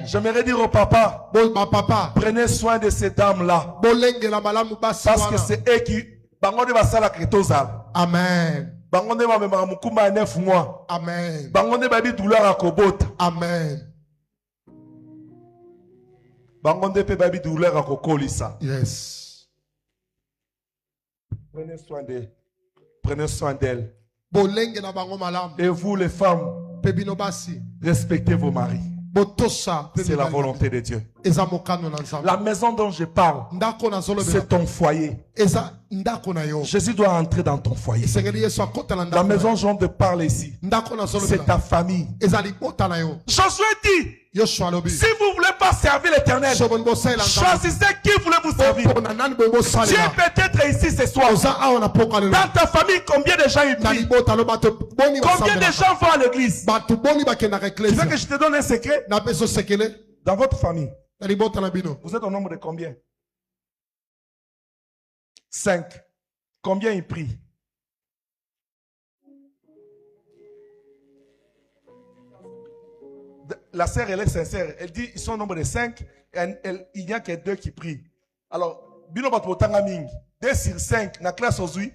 Speaker 1: J'aimerais dire au papa, prenez soin de ces dames-là. Parce que c'est eux qui...
Speaker 3: Amen.
Speaker 1: Bangonde ma mema mukuma 9 mois.
Speaker 3: Amen.
Speaker 1: Bangonde babi douleur à kobota.
Speaker 3: Amen.
Speaker 1: Bangonde pe babi douleur à kokolisa.
Speaker 3: Yes.
Speaker 1: Prenez soin d'elle.
Speaker 3: Bolenge na bango malam.
Speaker 1: Et vous les femmes,
Speaker 3: Pebino basi.
Speaker 1: respectez vos maris. C'est la volonté de Dieu. La maison dont je parle, c'est ton foyer. Jésus doit entrer dans ton foyer. La maison dont je parle ici, c'est ta famille. Josué dit, si vous ne voulez pas servir l'Éternel, choisissez qui voulez vous servir. Dieu peut-être ici ce soir. Dans ta famille, combien de gens y prient? Combien de gens vont à l'église? Tu veux que je te donne un secret? Dans votre famille, vous êtes au nombre de combien? 5. Combien ils prient? La sœur, elle est sincère. Elle dit, ils sont au nombre de 5. Il n'y a que 2 qui prient. Alors, bino batotanga mingi. 2 sur 5, na classe aujourd'hui.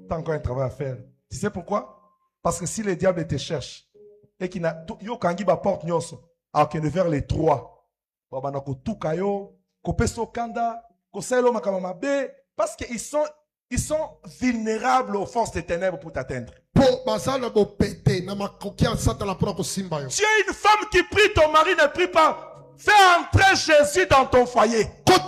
Speaker 1: T'as encore un travail à faire. Tu sais pourquoi? Parce que si le diable te cherche, et qu'il n'a yo kangi ba porte nyoso, alors qu'il est vers les 3. Babana ko tukayo, ko peso kanda, ko selo makama be, parce qu'ils sont vulnérables aux forces des ténèbres pour t'atteindre. Tu es une femme qui prie, ton mari ne prie pas. Fais entrer Jésus dans ton foyer. Tu es un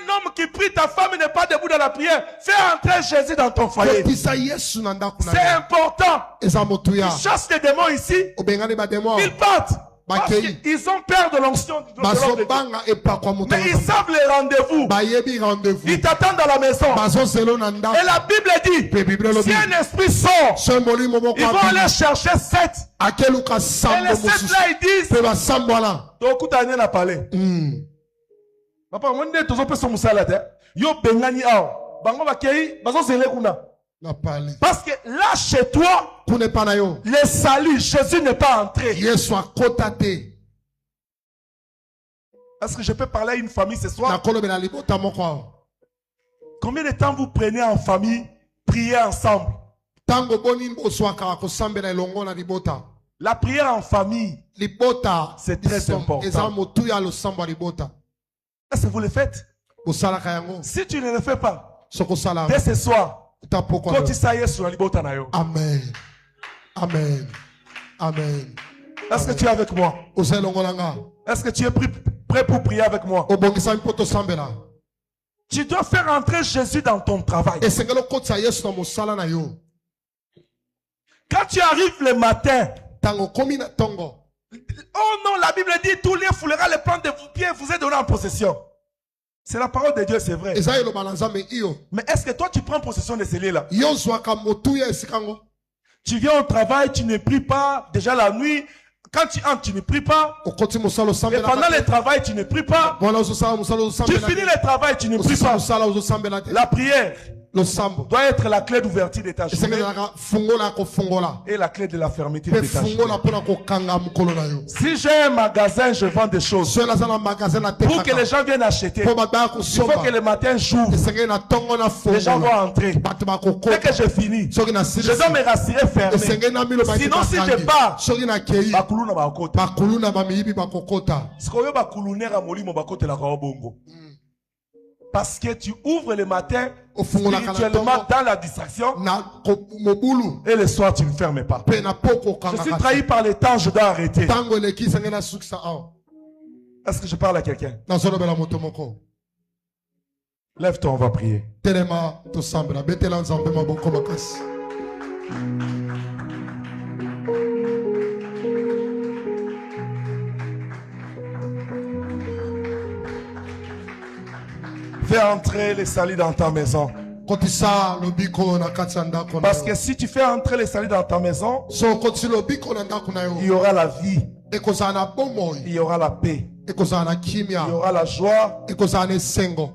Speaker 1: homme qui prie, ta femme n'est pas debout dans la prière. Fais entrer Jésus dans ton foyer. C'est important. Ils chassent les démons ici. Ils partent. Parce qu'ils ont peur de l'onction de Dieu. Mais ils savent les rendez-vous. Ils t'attendent dans la maison. Et la Bible dit, si un esprit sort, ils vont aller chercher 7. Et les 7 là, ils disent, Tokutane n'a parlé. Papa, on est tous peu son musalade. Yo bengani ao. Bango bakei, bazo zele kuna. Parce que là, chez toi, le salut, Jésus n'est pas entré. Est-ce que je peux parler à une famille ce soir? Combien de temps vous prenez en famille, prier ensemble? La prière en famille, c'est très important. Est-ce que vous le faites? Si tu ne le fais pas, dès ce soir,
Speaker 3: Amen. Amen. Amen.
Speaker 1: Est-ce que tu es avec moi? Est-ce que tu es prêt pour prier avec moi? Tu dois faire entrer Jésus dans ton travail. Quand tu arrives le matin, oh non, la Bible dit, tous les foulera les plantes de vos pieds vous êtes donné en possession. C'est la parole de Dieu, c'est vrai. Mais est-ce que toi tu prends possession de ces lieux-là? Tu viens au travail, tu ne pries pas. Déjà la nuit, quand tu entres, tu ne pries pas. Et pendant le travail, tu ne pries pas. Tu finis le travail, tu ne pries pas. La prière,
Speaker 3: losambo
Speaker 1: doit être la clé d'ouverture de ta journée
Speaker 3: esengelaka fungola kofungola
Speaker 1: et la clé de la fermeture
Speaker 3: pe
Speaker 1: de ta journée.
Speaker 3: fungola mpona kokanga mokolo na yo.
Speaker 1: Si j'ai un magasin, je vends des choses.
Speaker 3: soki naza na magasin na
Speaker 1: Pour que les
Speaker 3: tekaka
Speaker 1: gens viennent acheter,
Speaker 3: mpo bato baya
Speaker 1: il faut que
Speaker 3: kosomba
Speaker 1: le matin j'ouvre.
Speaker 3: esengeli na ntongo na
Speaker 1: Les gens vont
Speaker 3: fungola
Speaker 1: entrer.
Speaker 3: bato
Speaker 1: Dès
Speaker 3: bakokota
Speaker 1: que j'ai fini,
Speaker 3: soki
Speaker 1: je
Speaker 3: nasilisi
Speaker 1: dois me rassurer fermé.
Speaker 3: esengeli na miloba
Speaker 1: Sinon, si je pars,
Speaker 3: soki nakei
Speaker 1: bakulu na bakota.
Speaker 3: bakulu na bamiyibi bakokota.
Speaker 1: Sikoyo bakulunera molimo bakotela kwa bongo. Parce que tu ouvres le matin spirituellement dans la distraction
Speaker 3: na mobulu
Speaker 1: et le soir tu ne fermes pas.
Speaker 3: pe na poko
Speaker 1: Je suis trahi par le temps, je dois arrêter.
Speaker 3: tango eleki esengeli nasukisa awa
Speaker 1: Est-ce que je parle à quelqu'un?
Speaker 3: nazolobela moto moko.
Speaker 1: Lève-toi, on va prier.
Speaker 3: telema tosambela betela nzambe maboko makasi.
Speaker 1: Fais entrer les salis dans ta maison.
Speaker 3: kotisa lobiko na kati ya ndako na
Speaker 1: Parce
Speaker 3: yo.
Speaker 1: que si tu fais entrer les salis dans ta maison,
Speaker 3: so kotisi lobiko na ndako na
Speaker 1: il y
Speaker 3: yo
Speaker 1: aura la vie,
Speaker 3: ekozala na bomoi
Speaker 1: il y aura la paix,
Speaker 3: ekozala na
Speaker 1: il
Speaker 3: kimia
Speaker 1: y aura la joie,
Speaker 3: ekozala na esengo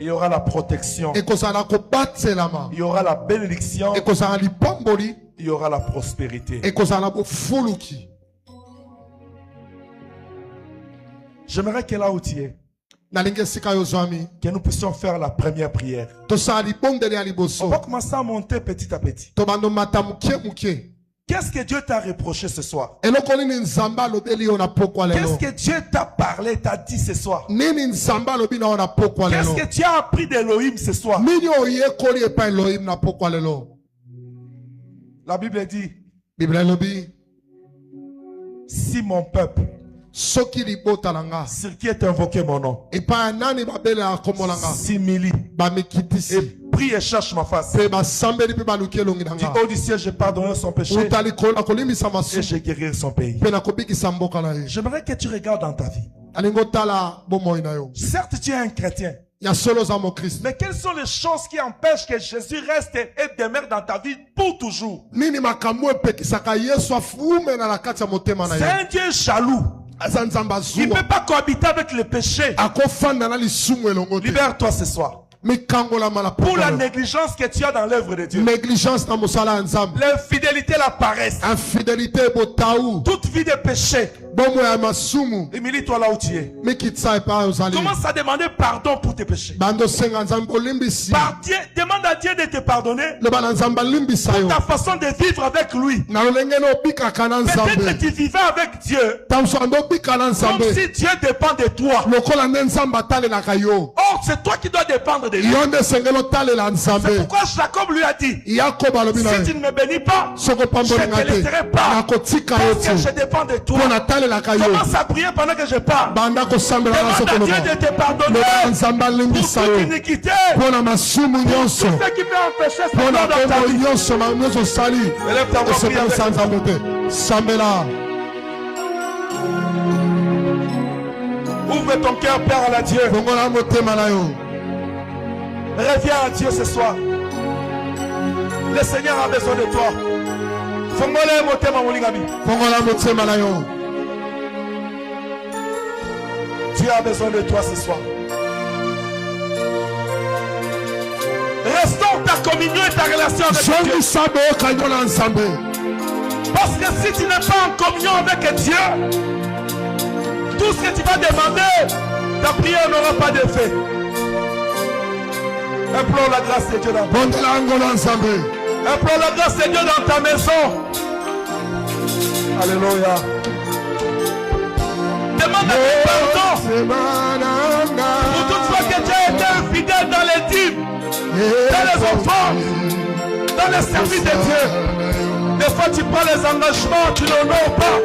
Speaker 1: il y aura la protection,
Speaker 3: ekozala na kobatelama
Speaker 1: il y aura la bénédiction,
Speaker 3: ekozala na lipamboli
Speaker 1: il y aura la prospérité.
Speaker 3: ekozala na bofuluki.
Speaker 1: J'aimerais que là où tu es,
Speaker 3: nalingi esika yo zwami
Speaker 1: que nous puissions faire la première prière.
Speaker 3: tosala libondeli ya
Speaker 1: On
Speaker 3: liboso
Speaker 1: va commencer à monter petit à petit.
Speaker 3: tobanda mata moke moke.
Speaker 1: Qu'est-ce que Dieu t'a reproché ce soir?
Speaker 3: eloko nini nzambe alobeli yo na pokwa
Speaker 1: Qu'est-ce
Speaker 3: lelo?
Speaker 1: que Dieu t'a parlé, t'a dit ce soir?
Speaker 3: nini nzambe alobi na yo na pokwa
Speaker 1: Qu'est-ce
Speaker 3: lelo?
Speaker 1: que tu as appris d'Elohim ce soir?
Speaker 3: nini oyekoli epai elohim na pokwa lelo?
Speaker 1: La Bible dit,
Speaker 3: biblia elobi
Speaker 1: si mon peuple,
Speaker 3: soki libota na nga
Speaker 1: sur qui est invoqué mon nom,
Speaker 3: epai ya nani babelelaka kombo na nga
Speaker 1: s'humilie et
Speaker 3: bamikitisi
Speaker 1: prie et cherche ma face.
Speaker 3: mpe basambeli mpe baluki elongi na
Speaker 1: Du
Speaker 3: nga
Speaker 1: haut du ciel, je pardonnerai son péché
Speaker 3: uta likolo nakolimbisa
Speaker 1: et
Speaker 3: masumu
Speaker 1: je guérirai son pays.
Speaker 3: mpe nakobikisa mboka na ye.
Speaker 1: J'aimerais que tu regardes dans ta vie.
Speaker 3: alingi otala bomoi na yo.
Speaker 1: Certes, tu es un chrétien,
Speaker 3: ya solo oza mokristo.
Speaker 1: mais quelles sont les choses qui empêchent que Jésus reste et demeure dans ta vie pour toujours?
Speaker 3: nini makambo epekisaka yesu afumela na kati ya motema na
Speaker 1: C'est
Speaker 3: ye?
Speaker 1: un Dieu jaloux.
Speaker 3: aza nzambe
Speaker 1: Il ne
Speaker 3: azuwa
Speaker 1: peut pas cohabiter avec le péché.
Speaker 3: akofanda na lisumu elongo te.
Speaker 1: Libère-toi ce soir.
Speaker 3: mikangolama na
Speaker 1: Pour la
Speaker 3: pokwa.
Speaker 1: négligence que tu as dans l'œuvre de Dieu.
Speaker 3: négligence na mosala ya nzambe,
Speaker 1: L'infidélité, la paresse.
Speaker 3: infidélité botau,
Speaker 1: Toute vie de péché.
Speaker 3: bomoi ya masumu
Speaker 1: Humilie-toi là où tu es.
Speaker 3: mikitisa epai ozali.
Speaker 1: Commence à demander pardon pour tes péchés.
Speaker 3: bando senga nzambe olimbisi
Speaker 1: Demande à Dieu de te pardonner
Speaker 3: loba na nzambe alimbisa yo
Speaker 1: ta façon de vivre avec lui.
Speaker 3: na lolenge na obikaka na
Speaker 1: Peut-être que
Speaker 3: nzambe
Speaker 1: tu vivais avec Dieu
Speaker 3: tamoso ando obika na
Speaker 1: comme
Speaker 3: nzambe
Speaker 1: si Dieu dépend de toi.
Speaker 3: lokola nde nzambe atalelaka yo.
Speaker 1: Or, c'est toi qui dois dépendre de lui.
Speaker 3: yo nde esengeli otalela nzambe.
Speaker 1: C'est pourquoi Jacob lui a dit,
Speaker 3: yakobo alobi na
Speaker 1: si tu
Speaker 3: ye
Speaker 1: ne me bénis pas,
Speaker 3: soko
Speaker 1: je
Speaker 3: pambolinga
Speaker 1: ne te
Speaker 3: te
Speaker 1: laisserai pas.
Speaker 3: nakotika yo
Speaker 1: Parce que je
Speaker 3: tu
Speaker 1: dépends de toi.
Speaker 3: mpo natalelaka yo.
Speaker 1: Commence à prier pendant que je parle.
Speaker 3: banda kosambela na
Speaker 1: Demande à
Speaker 3: sokoloba
Speaker 1: Dieu de te pardonner
Speaker 3: loba nzambe
Speaker 1: pour
Speaker 3: alimbisa
Speaker 1: toute
Speaker 3: yo
Speaker 1: iniquité.
Speaker 3: mpo na masumu nyonso
Speaker 1: Tout ce qui peut empêcher ce
Speaker 3: mpo na
Speaker 1: dans ta
Speaker 3: kombo
Speaker 1: vie.
Speaker 3: nyonso nyonso osali
Speaker 1: Élève ta voix, prie avec
Speaker 3: esepelisa nzambe te sambela.
Speaker 1: Ouvre ton cœur, Père, à Dieu.
Speaker 3: bongola motema na yo.
Speaker 1: Reviens à Dieu ce soir. Le Seigneur a besoin de toi. Fongole motema molingami.
Speaker 3: bongola motema na yo.
Speaker 1: Dieu a besoin de toi ce soir. Restaure ta communion et ta relation avec Dieu.
Speaker 3: zongisa boyoka yo na nzambe.
Speaker 1: Parce que si tu n'es pas en communion avec Dieu, tout ce que tu vas demander, ta prière n'aura pas d'effet. Implore la grâce de Dieu dans ta maison.
Speaker 3: bondela yango na nzambe.
Speaker 1: Implore la grâce de Dieu dans ta maison. Alléluia. Demande à Dieu pardon pour toute fois que tu as été infidèle dans les dîmes, dans les offrandes, dans les services de Dieu. Des fois tu prends les engagements, tu n'honores pas.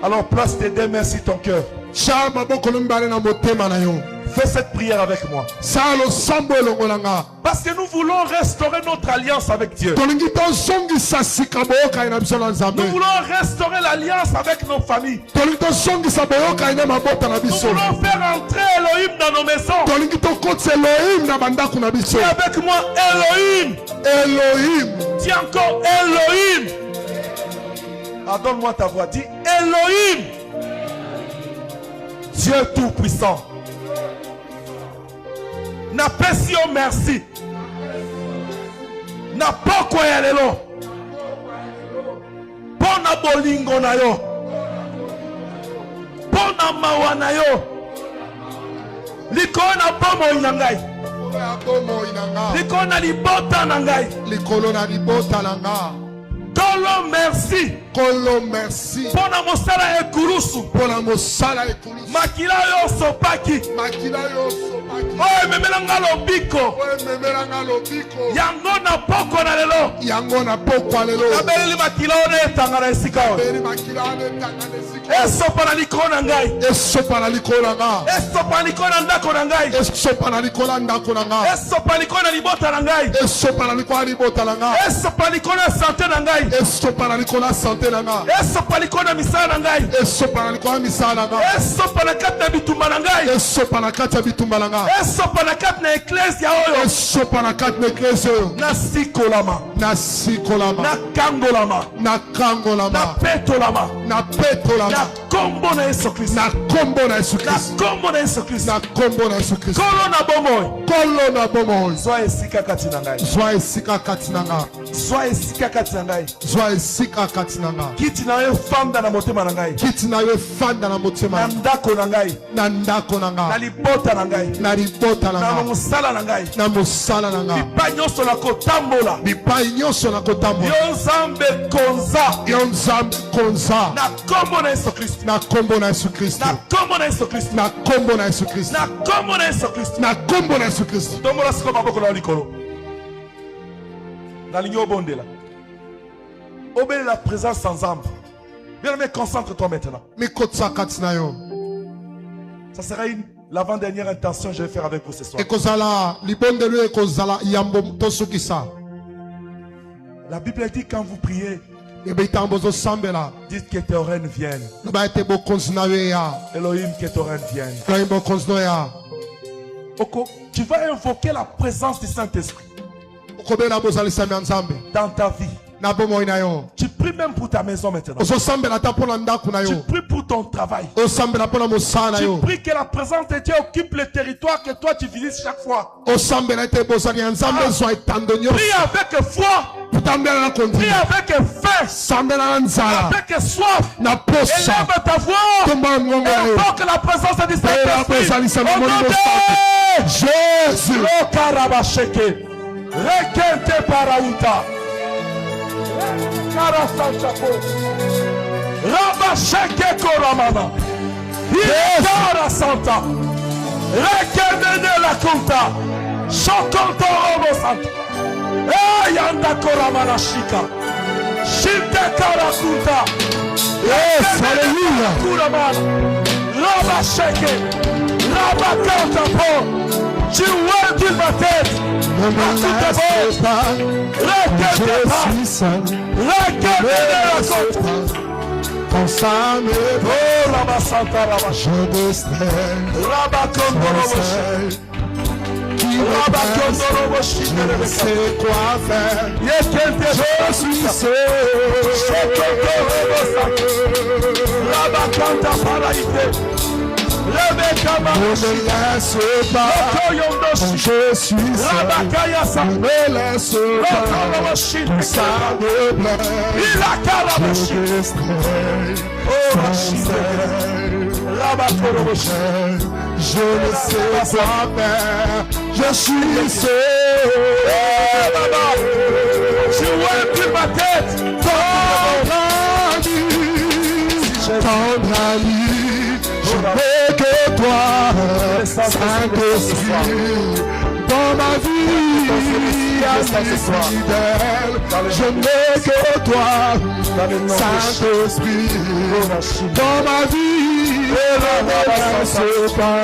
Speaker 1: Alors place tes deux mains sur ton cœur. Fais cette prière avec moi. Parce que nous voulons restaurer notre alliance avec Dieu. Nous voulons restaurer l'alliance avec nos familles. Nous voulons faire entrer Elohim dans nos maisons. Dis avec moi Elohim. Elohim. Dis encore Elohim. Ah, donne-moi ta voix. Dis Elohim. Dieu Tout-Puissant. Na pesi yo merci. Na poko ya lelo. Pona bolingo na yo. Pona mawa na yo. Likolo na bomo na ngai. Likolo na libota na ngai. Likolo na libota na ngai. Kolo merci. Kolo merci. Pona mosala ekurusu. Pona mosala ekurusu. Makila yo sopaki. Makila yo sopaki. Oh, memelanga lobiko. Oh, memelanga lobiko. Yango na poko na lelo. Yango na poko lelo. Kabeli makila one tangana esika. Kabeli makila one tangana esika. Esopa na likolo na ngai. Esopa na likolo na ngai. Esopa na likolo na ndako na ngai. Esopa na likolo na ndako na ngai. Esopa na likolo na libota na ngai. Esopa na likolo na libota na ngai. Esopa na likolo na santé na ngai. Esopa na likolo na santé na ngai. Esopa na likolo na misala na ngai. Esopa na likolo na misala na ngai. Esopa na kati na bitumba na ngai. Esopa na kati na bitumba na ngai. Esopa na kati na ecclesia oyo. Esopa na kati na ecclesia oyo. Na sikolama. Na sikolama. Na kangolama. Na kangolama. Na petolama. Na petolama. Na kombo na Yesu Kristo. Na kombo na Yesu Kristo. Na kombo na Yesu Kristo. Na kombo na Yesu Kristo. Kolo na bomoy. Kolo na bomoy. Sois esika kati na ngai. Sois esika kati na ngai. Sois esika kati na ngai. Sois esika kati na ngai. Kiti na yo fanda na motema na ngai. Kiti na yo fanda na motema. Na ndako na ngai. Na ndako na ngai. Na libota na ngai. Na libota na ngai. Na mosala na ngai. Na mosala na ngai. Bipai nyonso na kotambola. Bipai nyonso na kotambola. Yo nzambe konza. Yo nzambe konza. Na kombo na Yesu Kristo. Na kombo na Yesu Kristo. Na kombo na Yesu Kristo. Na kombo na Yesu Kristo. Na kombo na Yesu Kristo. Na kombo na Yesu Kristo. Tombola siko maboko na likolo. Na linyo bondela. Obéis la présence sans âme. Bien-aimé, concentre-toi maintenant. Ça sera l'avant-dernière intention que je vais faire avec vous ce soir. La Bible dit quand vous priez, dites que tes reines viennent. Elohim, que tes reines viennent. Tu vas invoquer la présence du Saint-Esprit dans ta vie. Tu pries même pour ta maison maintenant. Tu pries pour ton travail. Tu pries que la présence de Dieu occupe le territoire que toi tu visites chaque fois. Prie avec foi. Prie avec faim. Avec soif. Élève ta voix. Et invoque la présence du Saint-Esprit. Au nom de Jésus. Requete paraouta. Rabasheke koramana. Ikara santa. Rekemene la kunta. Shokonto robo santa. Yanda koramana shika. Shinte kara kunta. Yes, hallelujah. Kuramana. Rabasheke. Rabakanta po. Tu vois ma tête.
Speaker 3: Ne me laisse pas. Je suis seul. Ne me laisse pas. Quand ça me va, je déstresse. Je sais quoi faire. Je suis seul. Ne me laisse pas. Je suis seul. Ne me laisse pas. Ça me plaît. Je déstresse. Je ne sais quoi faire. Je suis seul.
Speaker 1: Tu vois plus ma tête.
Speaker 3: Tendre ami, je n'ai que toi, Saint-Esprit, dans ma vie, ami fidèle, je n'ai que toi, Saint-Esprit, dans ma vie, ne me laisse pas,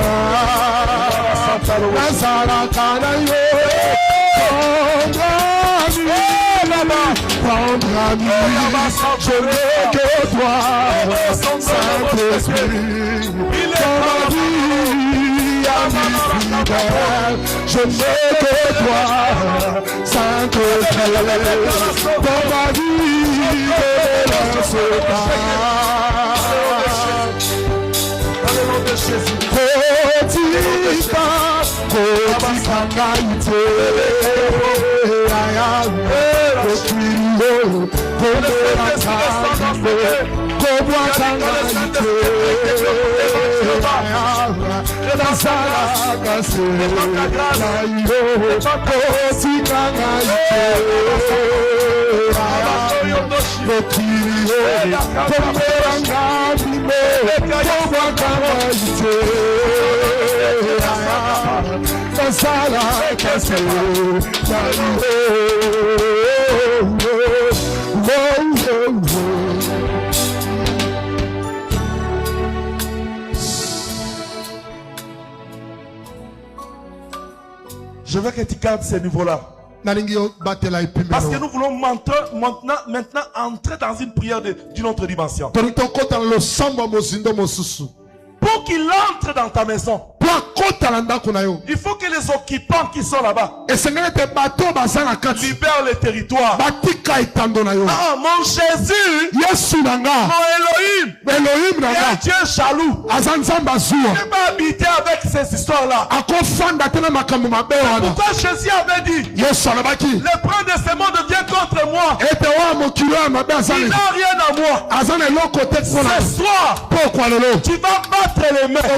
Speaker 3: prendre ami, je n'ai que toi, Saint-Esprit, dans ma vie, ami fidèle, je n'ai que toi, Saint-Esprit, dans ma vie, ne me laisse pas.
Speaker 1: Je veux que tu gardes ce niveau-là. Parce que nous voulons maintenant entrer dans une prière d'une autre dimension. Pour qu'il entre dans ta maison, il faut que les occupants qui sont là-bas libèrent le territoire. Ah, mon Jésus, mon Elohim, est Dieu jaloux. Il ne pas habiter avec ces histoires-là. Pourquoi Jésus avait dit, le prince de ce monde vient contre moi. Il n'a rien à moi. Ce soir, tu vas battre les mains.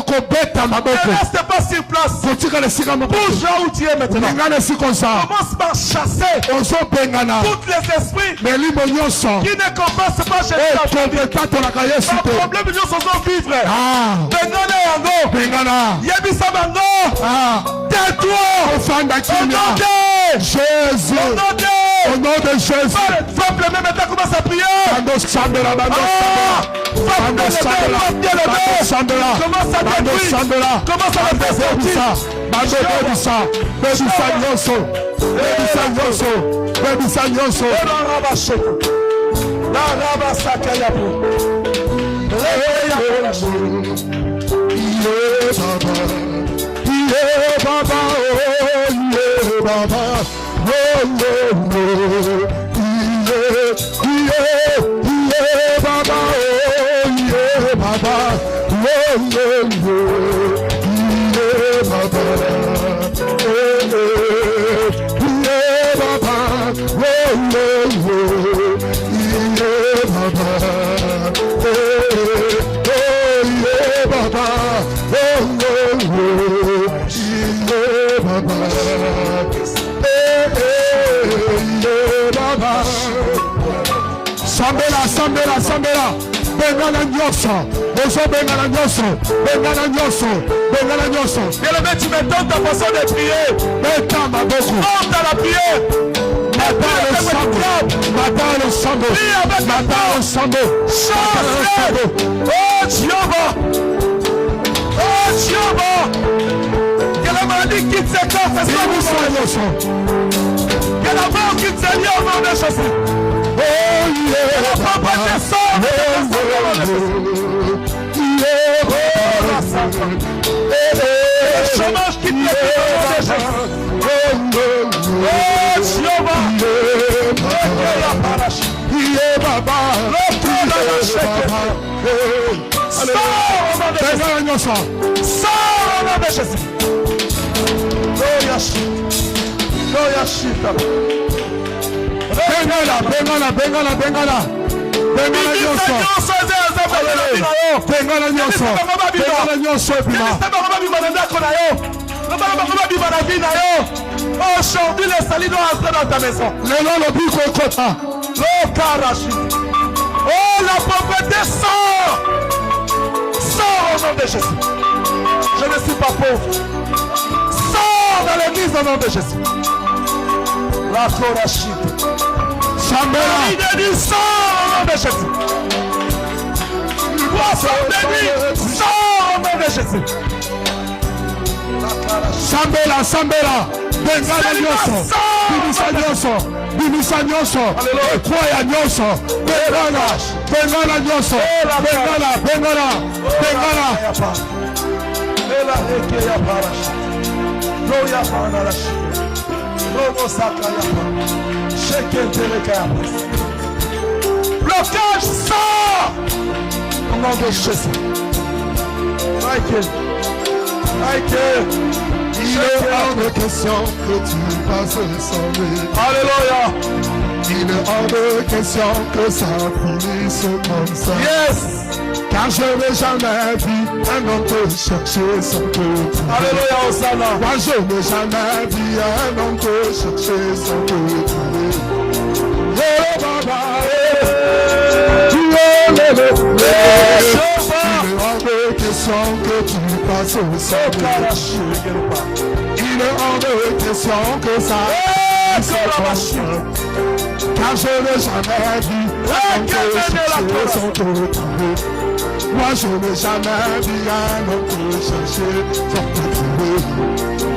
Speaker 1: Ne reste pas sur place. Bouge là où tu es maintenant. Commence par chasser tous les esprits qui ne compensent pas Jésus. Pas problème, nous sommes vivre. Yebisa bango. Tais-toi.
Speaker 3: Jésus. Au nom de Jésus.
Speaker 1: Femme le même maintenant commence à prier. Commence à détruire. Commence à le faire
Speaker 3: Sambela, Bengala Nyoso, Bengala Nyoso.
Speaker 1: Bien-aimé, tu me donnes ta façon de prier. Monte à la prière.
Speaker 3: Matalo Sambo.
Speaker 1: Oh Jehovah. Que la maladie quitte ce Que la mort quitte ses lieux au nom de Jésus. Que la pauvreté sorte de tes lieux au nom de Jésus. Le chômage quitte les lieux au nom de Jésus. Aujourd'hui, le salut doit entrer dans ta maison. Oh, la pauvreté sort. Sors au nom de Jésus. Je ne suis pas pauvre. Sors dans l'église au nom de Jésus. La Korachid. Il dit sors au nom de Jésus. Poisson de nuit, sors au nom de Jésus.
Speaker 3: Sambela, Bengala Nyoso, Bimisa Nyoso, Kwaya Nyoso, Bengala Nyoso, Bengala.
Speaker 1: Ela requeia para Gloria para la Robo Sakaya. Blocage sort au nom de Jésus.
Speaker 3: Il est hors de question que tu passes sans lui.
Speaker 1: Alléluia.
Speaker 3: Il est hors de question que ça finisse comme ça.
Speaker 1: Yes.
Speaker 3: Car je n'ai jamais vu un homme te chercher sans te trouver.
Speaker 1: Alléluia, Hosanna.
Speaker 3: Moi je n'ai jamais vu un homme te chercher sans te trouver. Oh Baba, tu es le il est hors de question que tu passes sans lui. Il est hors de question que ça car je n'ai jamais vu un homme te chercher sans te trouver. Moi je n'ai jamais vu un homme te chercher sans te trouver.